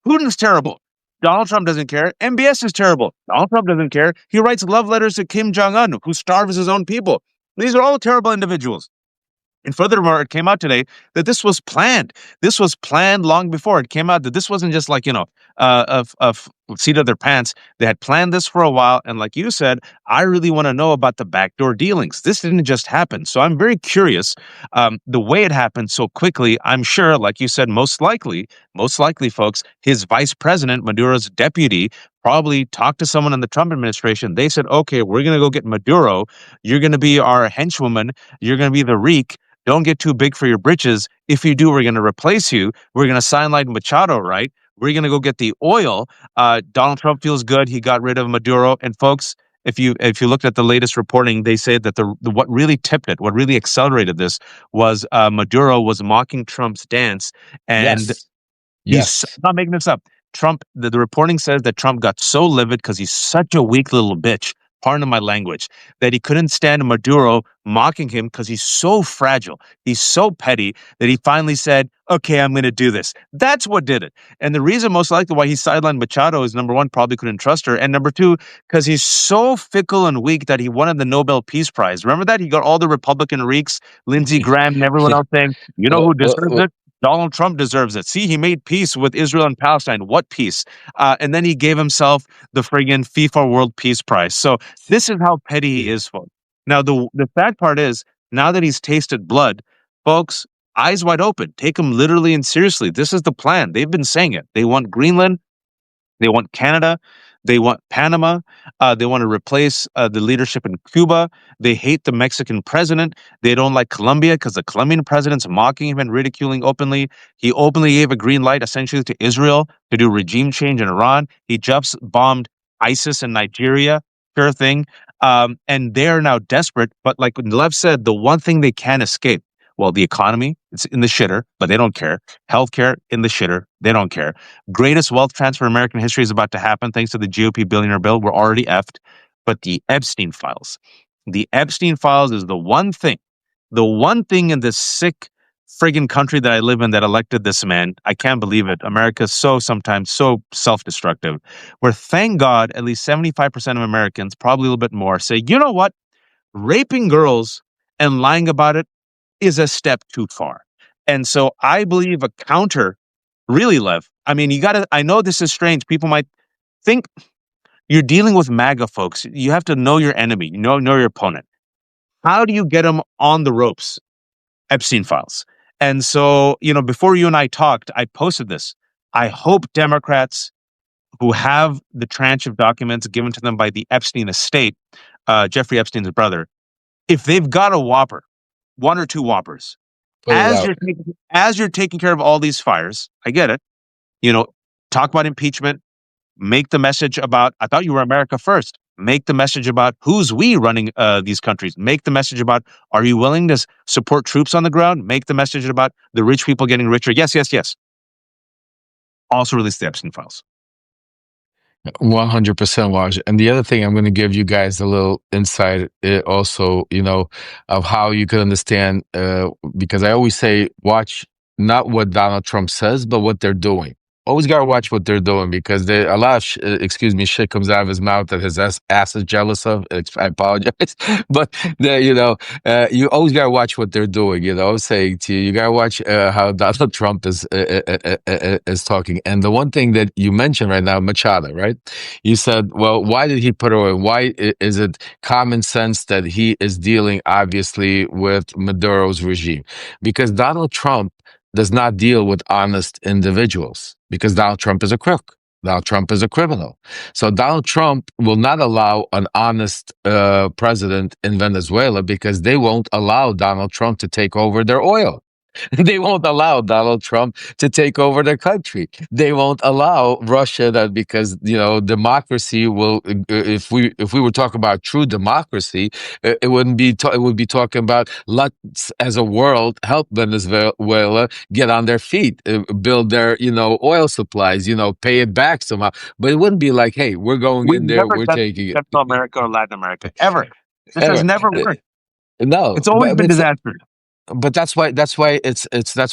Putin's terrible. Donald Trump doesn't care. MBS is terrible. Donald Trump doesn't care. He writes love letters to Kim Jong Un, who starves his own people. These are all terrible individuals. And furthermore, it came out today that this was planned. This was planned long before. It came out that this wasn't just like, of seat of their pants. They had planned this for a while. And like you said, I really want to know about the backdoor dealings. This didn't just happen. So I'm very curious. The way it happened so quickly, I'm sure, like you said, most likely, folks, his vice president, Maduro's deputy, probably talked to someone in the Trump administration. They said, okay, we're going to go get Maduro. You're going to be our henchwoman. You're going to be the reek. Don't get too big for your britches. If you do, we're going to replace you. We're going to sign like Machado, right? We're going to go get the oil. Donald Trump feels good. He got rid of Maduro. And folks, if you looked at the latest reporting, they say that the what really tipped it, what really accelerated this, was Maduro was mocking Trump's dance, and Yes. I'm Yes. not making this up. Trump, the reporting says that Trump got so livid because he's such a weak little bitch, pardon my language, that he couldn't stand Maduro mocking him because he's so fragile. He's so petty that he finally said, okay, I'm going to do this. That's what did it. And the reason most likely why he sidelined Machado is number one, probably couldn't trust her. And number two, because he's so fickle and weak that he wanted the Nobel Peace Prize. Remember that? He got all the Republican reeks, Lindsey Graham and everyone else saying, you know Uh, who uh, deserves uh, it? Donald Trump deserves it. See, he made peace with Israel and Palestine. What peace? And then he gave himself the friggin' FIFA World Peace Prize. So this is how petty he is, folks. Now, the sad part is, now that he's tasted blood, folks, eyes wide open. Take him literally and seriously. This is the plan. They've been saying it. They want Greenland. They want Canada. They want Panama. They want to replace the leadership in Cuba. They hate the Mexican president. They don't like Colombia because the Colombian president's mocking him and ridiculing openly. He openly gave a green light essentially to Israel to do regime change in Iran. He just bombed ISIS in Nigeria. Sure thing. And they're now desperate. But like Lev said, the one thing they can't escape, well, the economy, it's in the shitter, but they don't care. Healthcare in the shitter, they don't care. Greatest wealth transfer in American history is about to happen thanks to the GOP billionaire bill. We're already effed. But the Epstein files is the one thing in this sick friggin' country that I live in that elected this man. I can't believe it. America's so sometimes so self destructive. Where thank God, at least 75% of Americans, probably a little bit more, say, you know what? Raping girls and lying about it is a step too far. And so I believe a counter really, Lev. I mean, you got to, I know this is strange. People might think you're dealing with MAGA folks. You have to know your enemy, know your opponent. How do you get them on the ropes? Epstein files. And so, before you and I talked, I posted this. I hope Democrats who have the tranche of documents given to them by the Epstein estate, Jeffrey Epstein's brother, if they've got a whopper, one or two whoppers, Put it out. as you're taking care of all these fires, I get it. You know, talk about impeachment, make the message about, I thought you were America first. Make the message about who's we running these countries. Make the message about, are you willing to support troops on the ground? Make the message about the rich people getting richer. Yes, yes, yes. Also release the Epstein files. 100% watch. And the other thing, I'm going to give you guys a little insight also, of how you could understand, because I always say, watch not what Donald Trump says, but what they're doing. Always got to watch what they're doing because a lot of, shit comes out of his mouth that his ass is jealous of. I apologize. But, you always got to watch what they're doing. I was saying to you, you got to watch how Donald Trump is talking. And the one thing that you mentioned right now, Machado, right? You said, well, why did he put her away? Why is it common sense that he is dealing, obviously, with Maduro's regime? Because Donald Trump does not deal with honest individuals because Donald Trump is a crook. Donald Trump is a criminal. So Donald Trump will not allow an honest president in Venezuela because they won't allow Donald Trump to take over their oil. They won't allow Donald Trump to take over their country. They won't allow Russia that because democracy will. If we were talking about true democracy, it wouldn't be. It would be talking about let's as a world help Venezuela get on their feet, build their oil supplies, pay it back somehow. But it wouldn't be like, hey, we're going We've in there, never we're done taking it. Central America or Latin America, ever. This has Ever. never Uh, worked. No, It's always been disastrous. but that's why that's why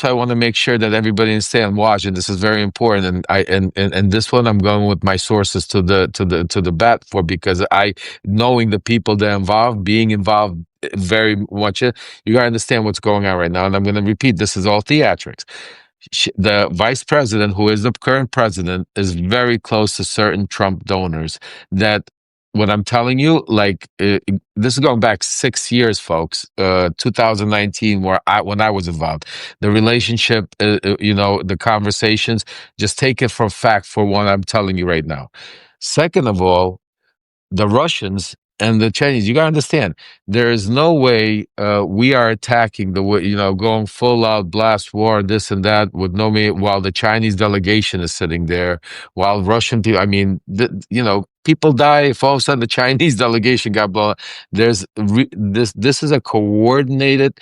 I want to make sure that everybody stay on watch, and this is very important. And and this one I'm going with my sources to the bat for because I knowing the people that are involved, being involved very much. You got to understand what's going on right now. And I'm going to repeat, this is all theatrics. The vice president, who is the current president, is very close to certain Trump donors. That what I'm telling you, like this is going back 6 years, folks. 2019, when I was involved, the relationship, the conversations. Just take it for fact for what I'm telling you right now. Second of all, the Russians and the Chinese. You gotta understand, there is no way we are attacking the way, going full out blast war, this and that, with no me while the Chinese delegation is sitting there, while Russian people. I mean, people die if all of a sudden the Chinese delegation got blown. This is a coordinated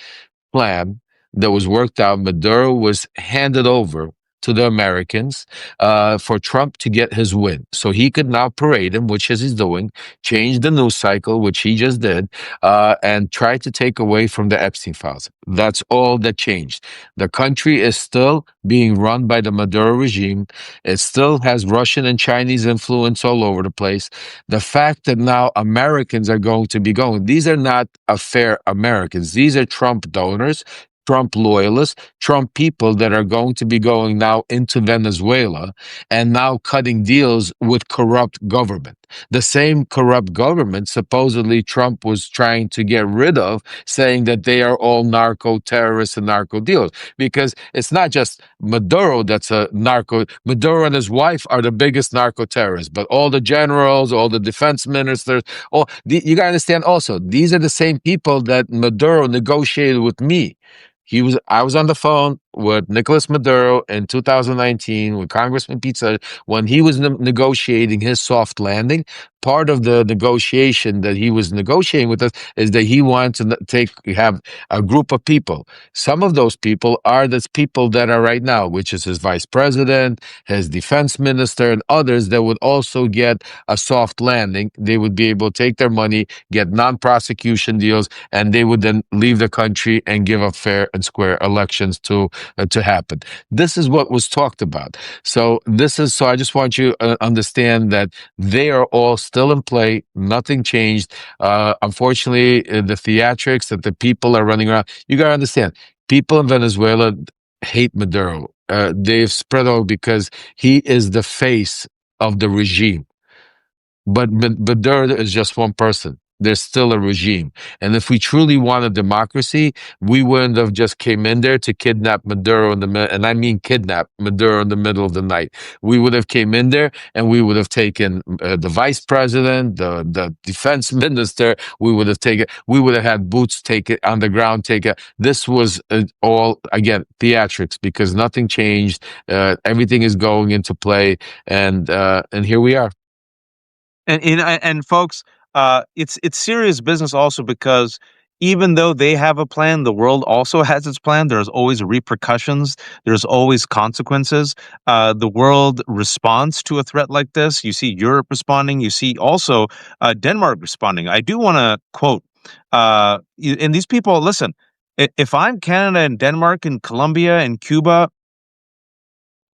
plan that was worked out. Maduro was handed over to the Americans for Trump to get his win. So he could now parade him, which is he's doing, change the news cycle, which he just did, and try to take away from the Epstein files. That's all that changed. The country is still being run by the Maduro regime. It still has Russian and Chinese influence all over the place. The fact that now Americans are going to be going, these are not affair Americans. These are Trump donors, Trump loyalists, Trump people that are going to be going now into Venezuela and now cutting deals with corrupt government. The same corrupt government supposedly Trump was trying to get rid of, saying that they are all narco terrorists and narco deals. Because it's not just Maduro that's a narco. Maduro and his wife are the biggest narco terrorists, but all the generals, all the defense ministers, you got to understand also, these are the same people that Maduro negotiated with me. I was on the phone with Nicolas Maduro in 2019 with Congressman Pizza when he was negotiating his soft landing. Part of the negotiation that he was negotiating with us is that he wanted to have a group of people. Some of those people are the people that are right now, which is his vice president, his defense minister, and others that would also get a soft landing. They would be able to take their money, get non-prosecution deals, and they would then leave the country and give up fair and square elections to happen. This is what was talked about. So I just want you to understand that they are all still in play. Nothing changed. Unfortunately, the theatrics that the people are running around, you got to understand, people in Venezuela hate Maduro. They've spread out because he is the face of the regime. But there is just one person. There's still a regime. And if we truly wanted democracy, we wouldn't have just came in there to kidnap Maduro in the middle, and I mean kidnap Maduro in the middle of the night. We would have came in there and we would have taken the vice president, the defense minister. We would have had boots take it on the ground, take it. This was all, again, theatrics because nothing changed. Everything is going into play. And here we are. And folks, it's serious business also because even though they have a plan, the world also has its plan. There's always repercussions. There's always consequences. The world responds to a threat like this. You see Europe responding. You see also Denmark responding. I do want to quote, and these people, listen, if I'm Canada and Denmark and Colombia and Cuba,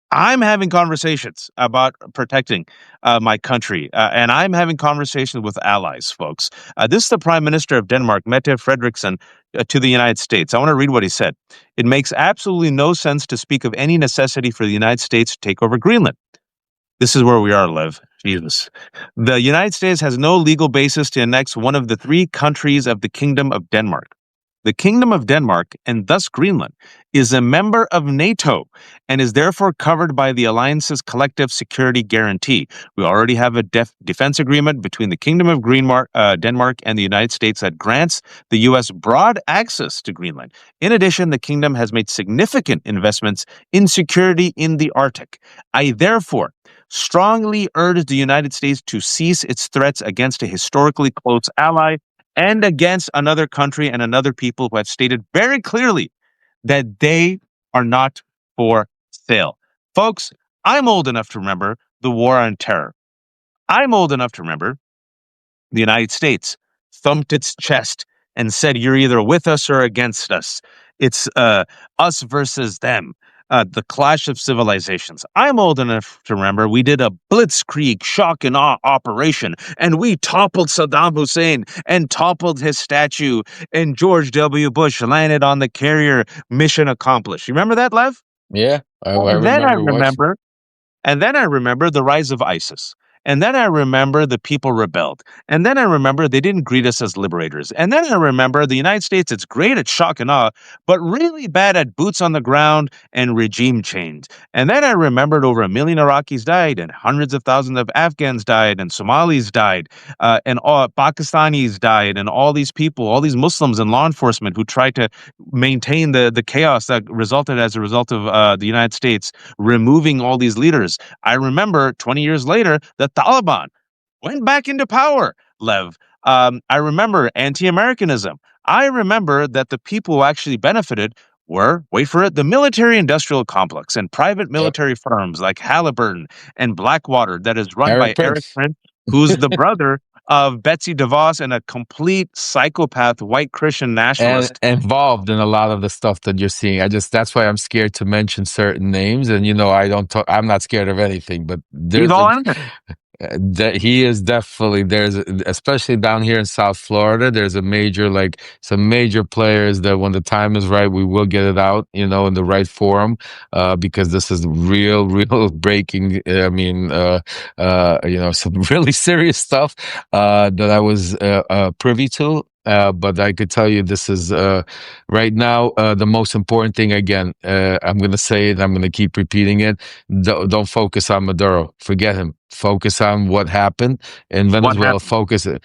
I'm having conversations about protecting my country, and I'm having conversations with allies, folks. This is the Prime Minister of Denmark, Mette Frederiksen, to the United States. I want to read what he said. It makes absolutely no sense to speak of any necessity for the United States to take over Greenland. This is where we are, Lev. Jesus. The United States has no legal basis to annex one of the three countries of the Kingdom of Denmark. The Kingdom of Denmark, and thus Greenland, is a member of NATO and is therefore covered by the alliance's collective security guarantee. We already have a defense agreement between the Kingdom of Denmark and the United States that grants the U.S. broad access to Greenland. In addition, the Kingdom has made significant investments in security in the Arctic. I therefore strongly urge the United States to cease its threats against a historically close ally and against another country and another people who have stated very clearly that they are not for sale. Folks, I'm old enough to remember the war on terror. I'm old enough to remember the United States thumped its chest and said, "You're either with us or against us. It's us versus them." the clash of civilizations. I'm old enough to remember we did a blitzkrieg shock and awe operation, and we toppled Saddam Hussein and toppled his statue, and George W. Bush landed on the carrier. Mission accomplished. You remember that, Lev? Yeah, I And then I remember watching. remember and then I remember the rise of ISIS. And then I remember the people rebelled. And then I remember they didn't greet us as liberators. And then I remember the United States, it's great at shock and awe, but really bad at boots on the ground and regime change. And then I remembered over 1 million Iraqis died, and hundreds of thousands of Afghans died, and Somalis died, and all Pakistanis died, and all these people, all these Muslims and law enforcement who tried to maintain the chaos that resulted as a result of the United States removing all these leaders. I remember 20 years later, the Taliban went back into power, Lev. I remember anti Americanism. I remember that the people who actually benefited were, wait for it, the military industrial complex and private Yep, military firms like Halliburton and Blackwater, that is run Eric by Eric Prince. Prince, who's the brother of Betsy DeVos and a complete psychopath white Christian And nationalist. involved in a lot of the stuff that you're seeing. That's why I'm scared to mention certain names. And I don't talk. I'm not scared of anything. But He's there's all a in it. that he is definitely especially down here in South Florida. There's some major players that when the time is right, we will get it out. In the right forum, because this is real, real breaking. I mean, some really serious stuff that I was privy to. But I could tell you this is right now the most important thing. Again, I'm going to say it. I'm going to keep repeating it. Don't focus on Maduro. Forget him. Focus on what happened in What Venezuela. happened? Focus on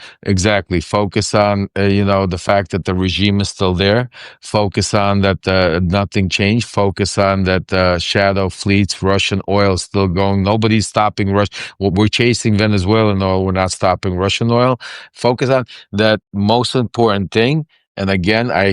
the fact that the regime is still there. Focus on that nothing changed. Focus on that shadow fleets, Russian oil is still going. Nobody's stopping Russia. Well, we're chasing Venezuelan oil. We're not stopping Russian oil. Focus on that most important thing. And again, I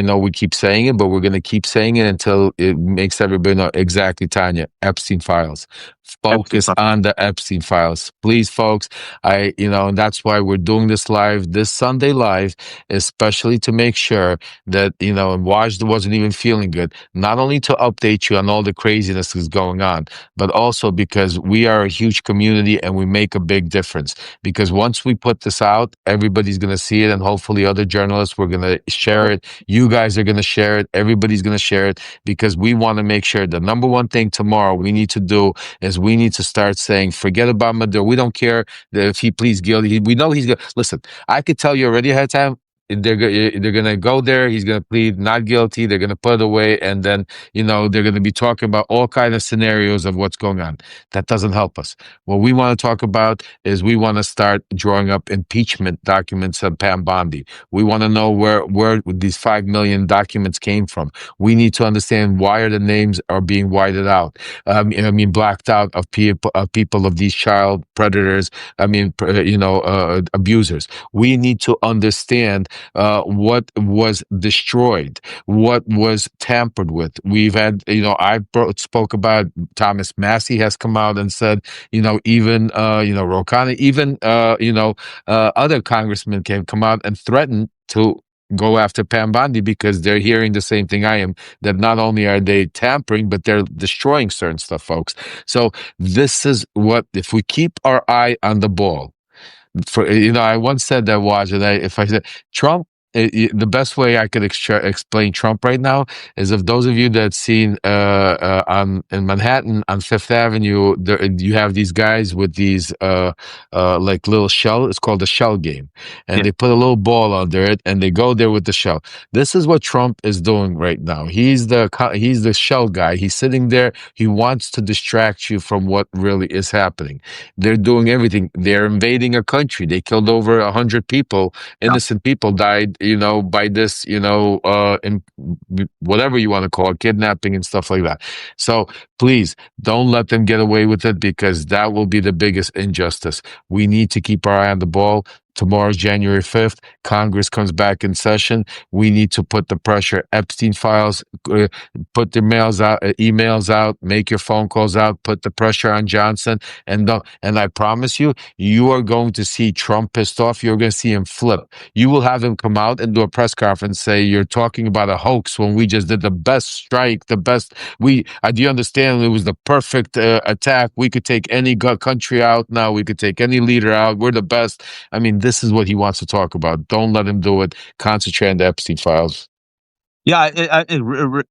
know we keep saying it, but we're going to keep saying it until it makes everybody know exactly, Tanya. Epstein files. Epstein Focus file. on the Epstein files. Please, folks. And that's why we're doing this live, this Sunday live, especially to make sure that, and Waj wasn't even feeling good, not only to update you on all the craziness that's going on, but also because we are a huge community and we make a big difference. Because once we put this out, everybody's going to see it, and hopefully other journalists, we're going to share it. You guys are going to share it. Everybody's going to share it, because we want to make sure the number one thing tomorrow we need to do is we need to start saying, forget about Maduro. We don't care if he pleads guilty. We know he's going to listen. I could tell you already ahead of time. They're gonna go there. He's gonna plead not guilty. They're gonna put it away, and then they're gonna be talking about all kind of scenarios of what's going on. That doesn't help us. What we want to talk about is we want to start drawing up impeachment documents of Pam Bondi. We want to know where these 5 million documents came from. We need to understand why the names are being whited out. Blacked out of people of these child predators. Abusers. We need to understand what was destroyed, what was tampered with. We've had, spoke about Thomas Massey has come out and said, even, Ro Khanna, even, other congressmen can come out and threaten to go after Pam Bondi, because they're hearing the same thing I am, that not only are they tampering, but they're destroying certain stuff, folks. So this is what, if we keep our eye on the ball, I once said that, watch, and if I said Trump, the best way I could explain Trump right now is, if those of you that seen on in Manhattan on Fifth Avenue, you have these guys with these like little shell. It's called the shell game, and Yeah. they put a little ball under it, and they go there with the shell. This is what Trump is doing right now. He's the shell guy. He's sitting there. He wants to distract you from what really is happening. They're doing everything. They're invading a country. They killed over 100 people. Innocent people died, by this, in whatever you want to call it, kidnapping and stuff like that. So please don't let them get away with it, because that will be the biggest injustice. We need to keep our eye on the ball. tomorrow's January 5th. Congress comes back in session. We need to put the pressure. Epstein files, put the mails out, emails out, make your phone calls out, put the pressure on Johnson. And I promise you, you are going to see Trump pissed off. You're going to see him flip. You will have him come out and do a press conference, say you're talking about a hoax when we just did the best strike, the best. Do you understand? It was the perfect attack. We could take any country out now. We could take any leader out. We're the best. I mean, this is what he wants to talk about. Don't let him do it. Concentrate on the Epstein files. Yeah,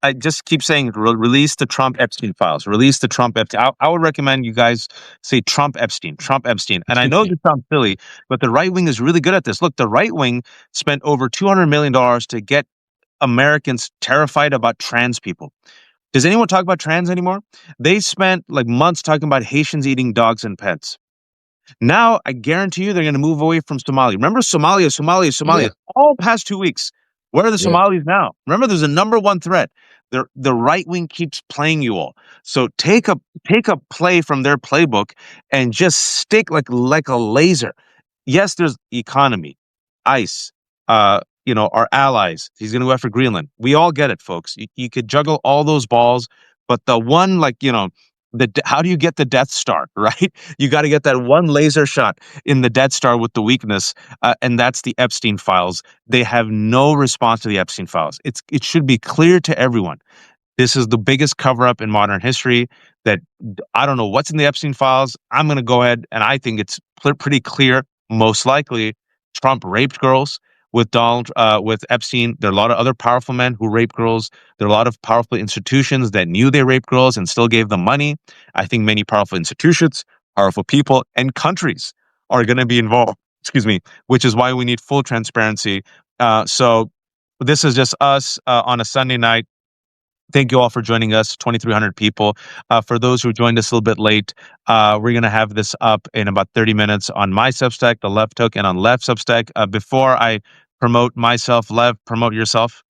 I just keep saying release the Trump Epstein files. Release the Trump Epstein. I would recommend you guys say Trump Epstein, Trump Epstein. And I know this sounds silly, but the right wing is really good at this. Look, the right wing spent over $200 million to get Americans terrified about trans people. Does anyone talk about trans anymore? They spent like months talking about Haitians eating dogs and pets. Now, I guarantee you they're going to move away from Somalia. Remember Somalia, Somalia, Somalia, Yeah, all past 2 weeks. Where are the yeah. Somalis now? Remember, there's a number one threat. The right wing keeps playing you all. So take a play from their playbook and just stick like a laser. Yes, there's economy, ICE, our allies. He's going to go after Greenland. We all get it, folks. You could juggle all those balls, but the one, how do you get the Death Star, right? You got to get that one laser shot in the Death Star with the weakness, and that's the Epstein files. They have no response to the Epstein files. It should be clear to everyone. This is the biggest cover up in modern history. That I don't know what's in the Epstein files. I'm going to go ahead and I think it's pretty clear. Most likely, Trump raped girls with Epstein. There are a lot of other powerful men who rape girls. There are a lot of powerful institutions that knew they raped girls and still gave them money. I think many powerful institutions, powerful people, and countries are going to be involved. Excuse me, which is why we need full transparency. So this is just us on a Sunday night. Thank you all for joining us, 2,300 people. For those who joined us a little bit late, we're going to have this up in about 30 minutes on my Substack, the Left Hook, and on Left Substack. Before I promote myself, Lev, promote yourself,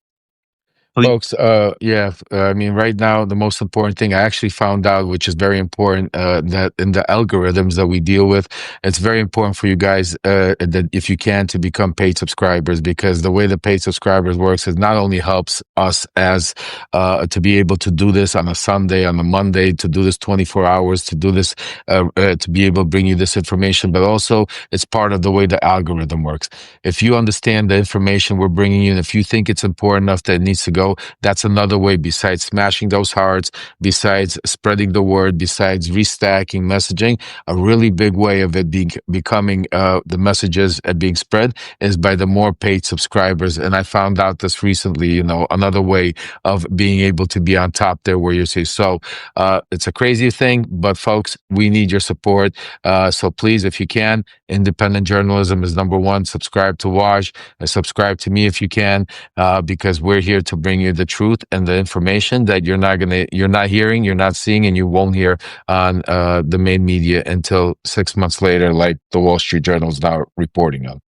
please. Folks, yeah, I mean, right now, the most important thing I actually found out, which is very important, that in the algorithms that we deal with, it's very important for you guys, that if you can, to become paid subscribers, because the way the paid subscribers works is not only helps us as, to be able to do this on a Sunday, on a Monday, to do this 24 hours, to do this, to be able to bring you this information, but also it's part of the way the algorithm works. If you understand the information we're bringing you, and if you think it's important enough that it needs to go, that's another way besides smashing those hearts, besides spreading the word, besides restacking messaging. A really big way of it becoming the messages being spread is by the more paid subscribers. And I found out this recently, another way of being able to be on top there where you say, so it's a crazy thing, but folks, we need your support. So please, if you can, independent journalism is number one. Subscribe to Waj, subscribe to me if you can, because we're here to bring you the truth and the information that you're not hearing, you're not seeing, and you won't hear on the main media until 6 months later, like the Wall Street Journal is now reporting on.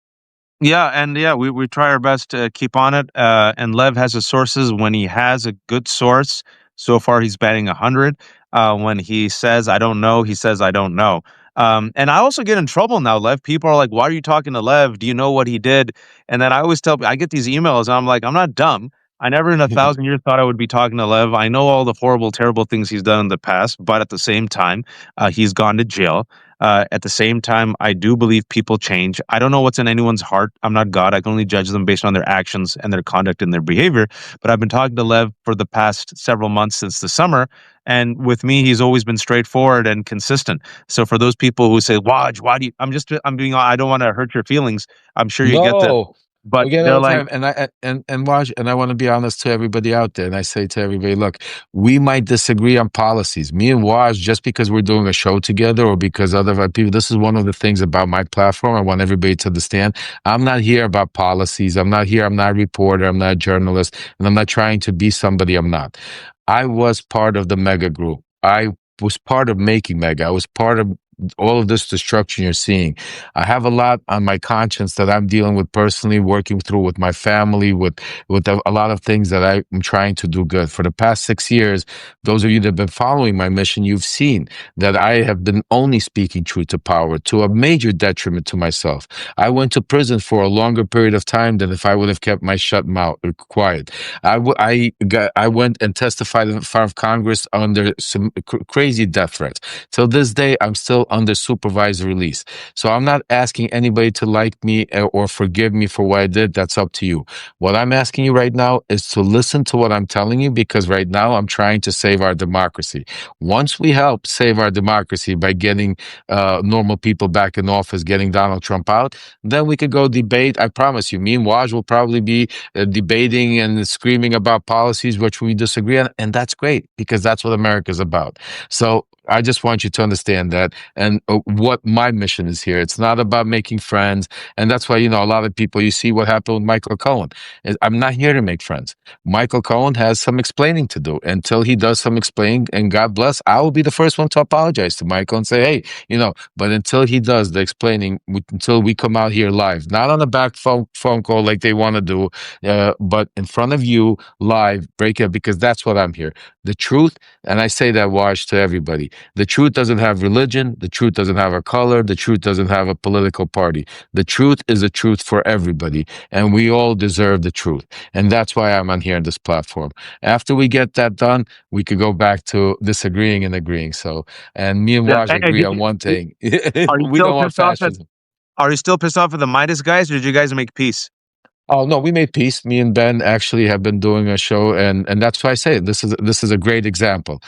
Yeah, and yeah, we try our best to keep on it. And Lev has his sources when he has a good source. So far, he's batting 100. When he says I don't know, he says I don't know. And I also get in trouble now, Lev. People are like, "Why are you talking to Lev? Do you know what he did?" And then I always I get these emails, and I'm like, "I'm not dumb. I never in a thousand years thought I would be talking to Lev. I know all the horrible, terrible things he's done in the past, but at the same time, he's gone to jail. At the same time, I do believe people change. I don't know what's in anyone's heart. I'm not God. I can only judge them based on their actions and their conduct and their behavior. But I've been talking to Lev for the past several months since the summer. And with me, he's always been straightforward and consistent. So for those people who say, Waj, why do you, I don't want to hurt your feelings. I'm sure you get that. No, But we get it they're all the like, time, and watch. And I want to be honest to everybody out there, and I say to everybody, look, we might disagree on policies. Me and Waj, just because we're doing a show together, or because other people. This is one of the things about my platform. I want everybody to understand. I'm not here about policies. I'm not here. I'm not a reporter. I'm not a journalist, and I'm not trying to be somebody I'm not. I was part of the Mega Group. I was part of making Mega. I was part of all of this destruction you're seeing. I have a lot on my conscience that I'm dealing with personally, working through with my family, with a lot of things that I'm trying to do good. For the past 6 years, those of you that have been following my mission, you've seen that I have been only speaking truth to power to a major detriment to myself. I went to prison for a longer period of time than if I would have kept my shut mouth quiet. I went and testified in front of Congress under some crazy death threats. Till this day, I'm still under supervised release. So I'm not asking anybody to like me or forgive me for what I did. That's up to you. What I'm asking you right now is to listen to what I'm telling you, because right now I'm trying to save our democracy. Once we help save our democracy by getting normal people back in office, getting Donald Trump out, then we could go debate. I promise you, me and Waj will probably be debating and screaming about policies which we disagree on. And that's great, because that's what America's about. So I just want you to understand that, and what my mission is here. It's not about making friends. And that's why, a lot of people, you see what happened with Michael Cohen. I'm not here to make friends. Michael Cohen has some explaining to do. Until he does some explaining, and God bless, I will be the first one to apologize to Michael and say, hey, but until he does the explaining, until we come out here live, not on a back phone call like they want to do, but in front of you live, break it, because that's what I'm here. The truth, and I say that, Wash, to everybody, the truth doesn't have religion. The truth doesn't have a color. The truth doesn't have a political party. The truth is the truth for everybody, and we all deserve the truth. And that's why I'm on here on this platform. After we get that done, we could go back to disagreeing and agreeing. So, and me and Yeah, Waj agree on one thing. are you We still don't want pissed off at fascism. Are you still pissed off at the Midas guys, or did you guys make peace? Oh no, we made peace. Me and Ben actually have been doing a show, and that's why I say this is a great example.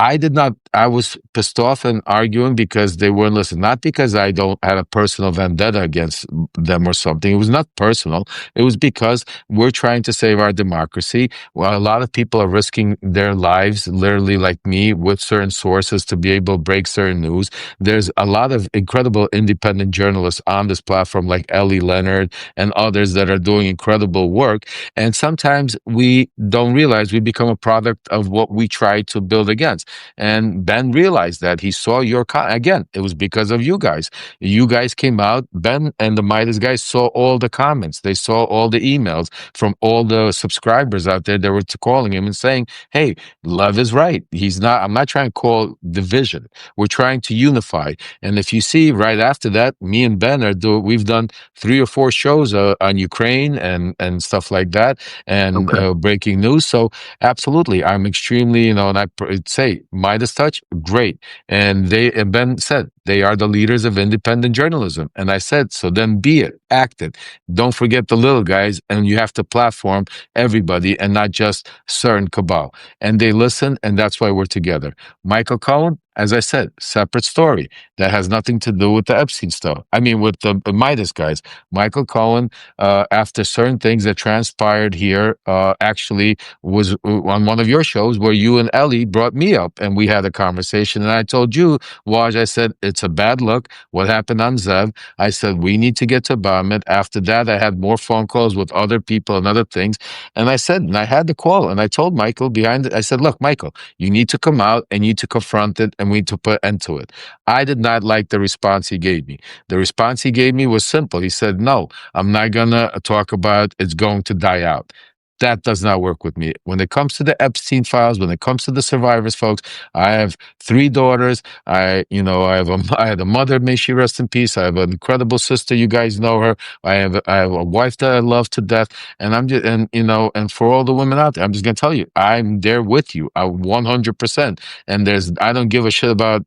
I did not. I was pissed off and arguing because they weren't listening. Not because I don't had a personal vendetta against them or something. It was not personal. It was because we're trying to save our democracy. Well, a lot of people are risking their lives, literally like me, with certain sources to be able to break certain news. There's a lot of incredible independent journalists on this platform, like Ellie Leonard and others, that are doing incredible work. And sometimes we don't realize we become a product of what we try to build against. And Ben realized that. He saw your again, it was because of you guys. You guys came out. Ben and the Midas guys saw all the comments. They saw all the emails from all the subscribers out there that were calling him and saying, hey, Love is right. I'm not trying to call division. We're trying to unify. And if you see right after that, me and Ben we've done 3 or 4 shows on Ukraine and stuff like that, and Okay. breaking news. So absolutely, I'm extremely, and I'd say Midas Touch, great. And Ben said they are the leaders of independent journalism. And I said, so then be it, act it. Don't forget the little guys, and you have to platform everybody and not just certain cabal. And they listen, and that's why we're together. Michael Cohen, as I said, separate story. That has nothing to do with the Epstein stuff. I mean, with the Midas guys. Michael Cohen, after certain things that transpired here, actually was on one of your shows where you and Ellie brought me up, and we had a conversation. And I told you, Waj, I said, it's a bad look. What happened on Zev? I said, we need to get to bottom it. After that, I had more phone calls with other people and other things. And I said, and I had the call, and I told Michael behind it, I said, look, Michael, you need to come out and you need to confront it, and we need to put end to it. I did not like the response he gave me. The response he gave me was simple. He said, no, I'm not going to talk about it's going to die out. That does not work with me. When it comes to the Epstein files, when it comes to the survivors, folks, I have 3 daughters. I had a mother, may she rest in peace. I have an incredible sister. You guys know her. I have a wife that I love to death. And I'm just, and for all the women out there, I'm just going to tell you, I'm there with you. 100%. And I don't give a shit about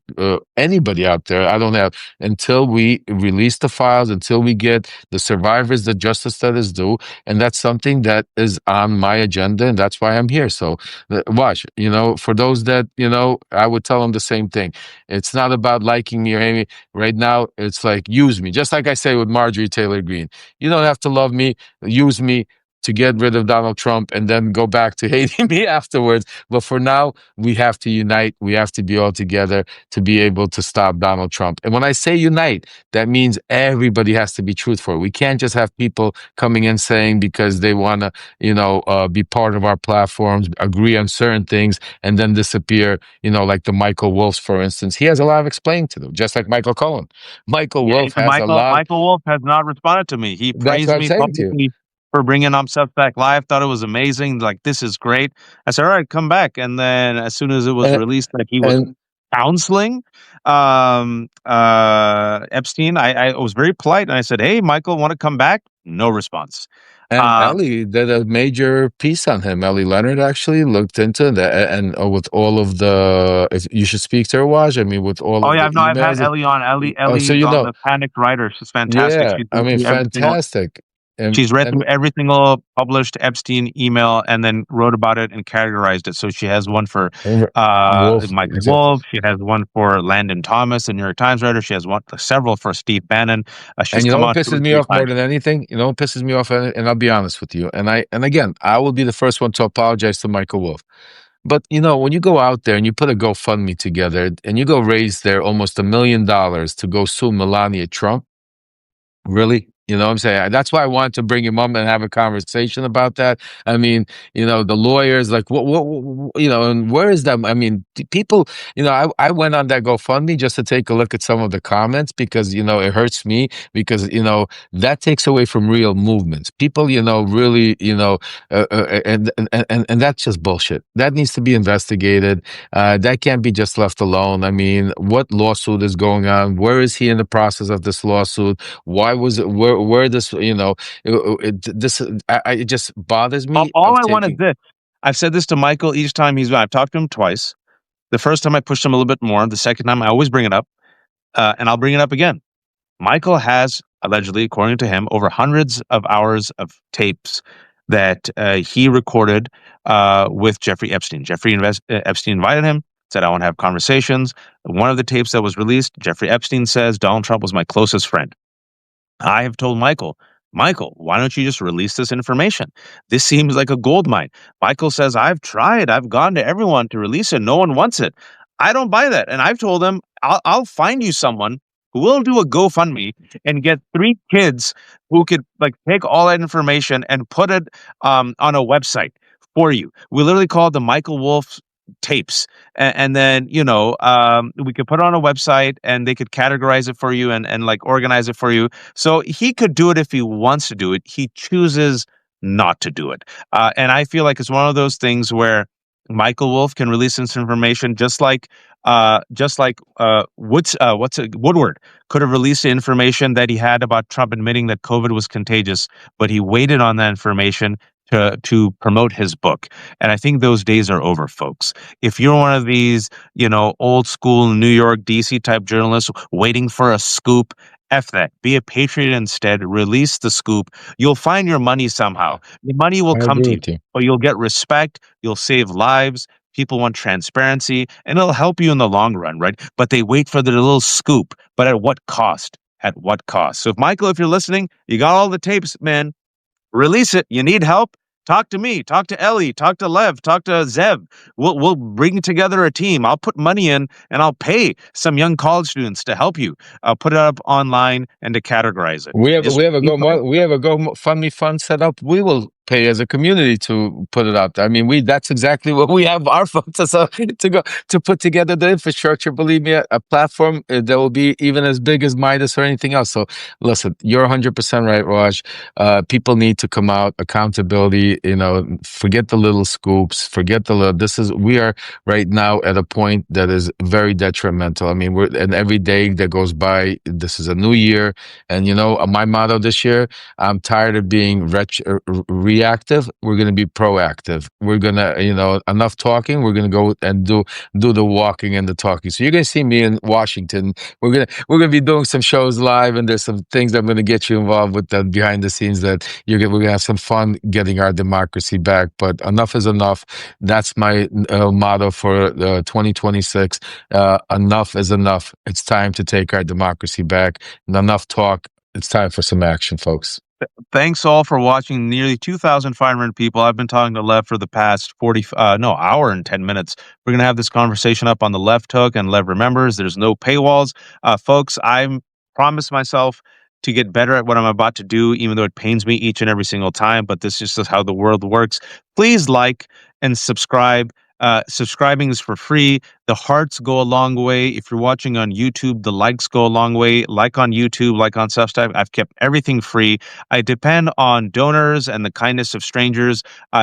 anybody out there. I don't have, until we release the files, until we get the survivors the justice that is due. And that's something that is on my agenda, and that's why I'm here. So, watch, for those that, I would tell them the same thing. It's not about liking me or hating me. Right now, it's like, use me. Just like I say with Marjorie Taylor Greene. You don't have to love me, use me. to get rid of Donald Trump and then go back to hating me afterwards. But for now, we have to unite. We have to be all together to be able to stop Donald Trump. And when I say unite, that means everybody has to be truthful. We can't just have people coming in saying because they want to, be part of our platforms, agree on certain things, and then disappear. Like the Michael Wolffs, for instance, he has a lot of explaining to do, just like Michael Cohen. Michael Yeah, Wolff has a Michael lot. Michael Wolff has not responded to me. He That's praised what I'm me saying to you. publicly for bringing Stuff Back Live. Thought it was amazing. Like, this is great. I said, all right, come back. And then as soon as it was And, released that he was and counseling Epstein, I was very polite and I said, hey, Michael, want to come back? No response. And Um, Ellie did a major piece on him. Ellie Leonard actually looked into that, and with all of the, if you should speak to her, Waj. I mean, with all oh of yeah, the no, I've had emails. Ellie on. Oh, so Ellie, the Panicked Writer. She's fantastic. yeah. She's I been mean, through every single fantastic. And She's read through and every single published Epstein email and then wrote about it and categorized it. So she has one for Wolf, Michael Wolff. She has one for Landon Thomas, the New York Times writer. She has several for Steve Bannon. She's and come what on two pisses or me three off more times. than anything? What pisses me off, and I'll be honest with you. And again, I will be the first one to apologize to Michael Wolff. But when you go out there and you put a GoFundMe together and you go raise there almost $1 million to go sue Melania Trump, really? You know what I'm saying? That's why I wanted to bring him up and have a conversation about that. I mean, the lawyers, like, and where is that? I mean, people, I went on that GoFundMe just to take a look at some of the comments because, it hurts me because, that takes away from real movements. People, really, and that's just bullshit. That needs to be investigated. That can't be just left alone. I mean, what lawsuit is going on? Where is he in the process of this lawsuit? Why was it where this it just bothers me All of I want is taking. this. I've said this to Michael each time I've talked to him twice. The first time I pushed him a little bit more. The second time I always bring it up, and I'll bring it up again. Michael has allegedly, according to him, over hundreds of hours of tapes that he recorded with Jeffrey Epstein. Epstein invited him, said, I want to have conversations. One of the tapes that was released, Jeffrey Epstein says, Donald Trump was my closest friend. I have told Michael, why don't you just release this information? This seems like a gold mine. Michael says, I've tried. I've gone to everyone to release it. No one wants it. I don't buy that. And I've told him, I'll find you someone who will do a GoFundMe and get 3 kids who could like take all that information and put it on a website for you. We literally call it the Michael Wolff tapes. And then, we could put it on a website and they could categorize it for you and like organize it for you. So he could do it if he wants to do it. He chooses not to do it. And I feel like it's one of those things where Michael Wolff can release this information Woodward could have released the information that he had about Trump admitting that COVID was contagious, but he waited on that information to promote his book. And I think those days are over, folks. If you're one of these, old school New York, DC type journalists waiting for a scoop, F that. Be a patriot instead. Release the scoop. You'll find your money somehow. The money will I come agree to you, with you. but you'll get respect. You'll save lives. People want transparency, and it'll help you in the long run, right? But they wait for the little scoop. But at what cost? At what cost? So, if Michael, if you're listening, you got all the tapes, man. Release it. You need help? Talk to me. Talk to Ellie. Talk to Lev. Talk to Zev. We'll bring together a team. I'll put money in and I'll pay some young college students to help you. I'll put it up online and to categorize it. Just We have a GoFundMe fund set up. We will pay as a community to put it out there. I mean, that's exactly what we have our funds to go to put together the infrastructure. Believe me, a platform that will be even as big as Midas or anything else. So listen, you're 100% right, Raj. People need to come out, accountability. Forget the little scoops. Forget the little. We are right now at a point that is very detrimental. I mean, and every day that goes by, this is a new year. And my motto this year, I'm tired of being reactive. We're going to be proactive. We're going to, enough talking. We're going to go and do the walking and the talking. So you're going to see me in Washington. We're going to be doing some shows live, and there's some things that I'm going to get you involved with that behind the scenes that we're going to have some fun getting our democracy back. But enough is enough. That's my motto for 2026. Enough is enough. It's time to take our democracy back. Enough talk. It's time for some action, folks. Thanks all for watching. Nearly 2,500 people. I've been talking to Lev for the past 40, no, hour and 10 minutes. We're going to have this conversation up on the Left Hook, and Lev remembers there's no paywalls. Folks, I promised myself to get better at what I'm about to do, even though it pains me each and every single time, but this is just how the world works. Please like and subscribe. Subscribing is for free. The hearts go a long way. If you're watching on YouTube, the likes go a long way. Like on YouTube, like on Substack. I've kept everything free. I depend on donors and the kindness of strangers.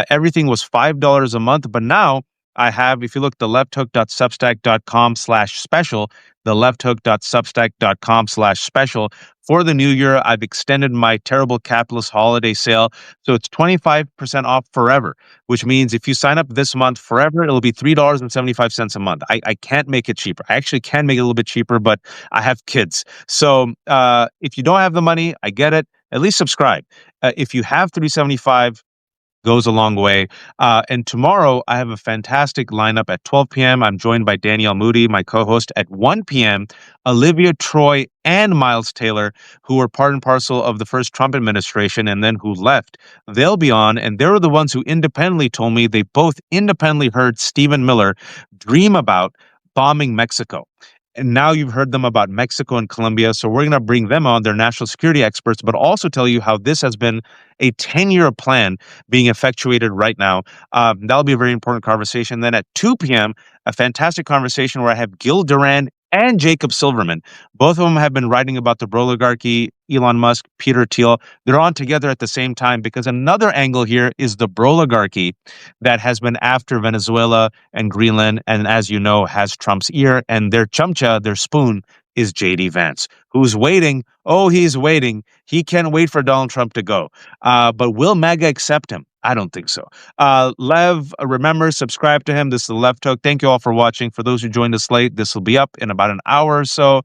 Everything was $5 a month, but now I have, if you look, the lefthook.substack.com/special, the lefthook.substack.com/special. For the new year, I've extended my terrible capitalist holiday sale. So it's 25% off forever, which means if you sign up this month forever, it'll be $3.75 a month. I can't make it cheaper. I actually can make it a little bit cheaper, but I have kids. So if you don't have the money, I get it. At least subscribe. If you have 375, goes a long way. And tomorrow, I have a fantastic lineup at 12 p.m. I'm joined by Danielle Moody, my co-host, at 1 p.m. Olivia Troy and Miles Taylor, who were part and parcel of the first Trump administration and then who left. They'll be on, and they were the ones who independently told me they both independently heard Stephen Miller dream about bombing Mexico. And now you've heard them about Mexico and Colombia. So we're going to bring them on. They're national security experts, but also tell you how this has been a 10-year plan being effectuated right now. That'll be a very important conversation. Then at 2 p.m., a fantastic conversation where I have Gil Duran and Jacob Silverman. Both of them have been writing about the Broligarchy, Elon Musk, Peter Thiel. They're on together at the same time because another angle here is the Broligarchy that has been after Venezuela and Greenland, and as you know, has Trump's ear, and their chumcha, their spoon, is JD Vance, who's waiting. Oh, he's waiting. He can't wait for Donald Trump to go. But will MAGA accept him? I don't think so. Lev, remember, subscribe to him. This is the Left Hook. Thank you all for watching. For those who joined us late, this will be up in about an hour or so.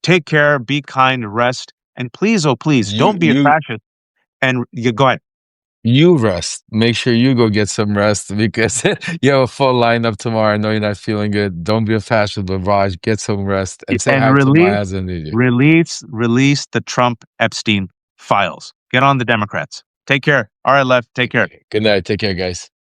Take care, be kind, rest, and please, oh please, You don't be a you fascist. And you go ahead. you rest. Make sure you go get some rest because you have a full lineup tomorrow. I know you're not feeling good. Don't be a fascist, but Raj, get some rest and say And hi to release, Maya and Lydia. release the Trump Epstein files. Get on the Democrats. Take care. All right, left. Take care. Good night. Take care, guys.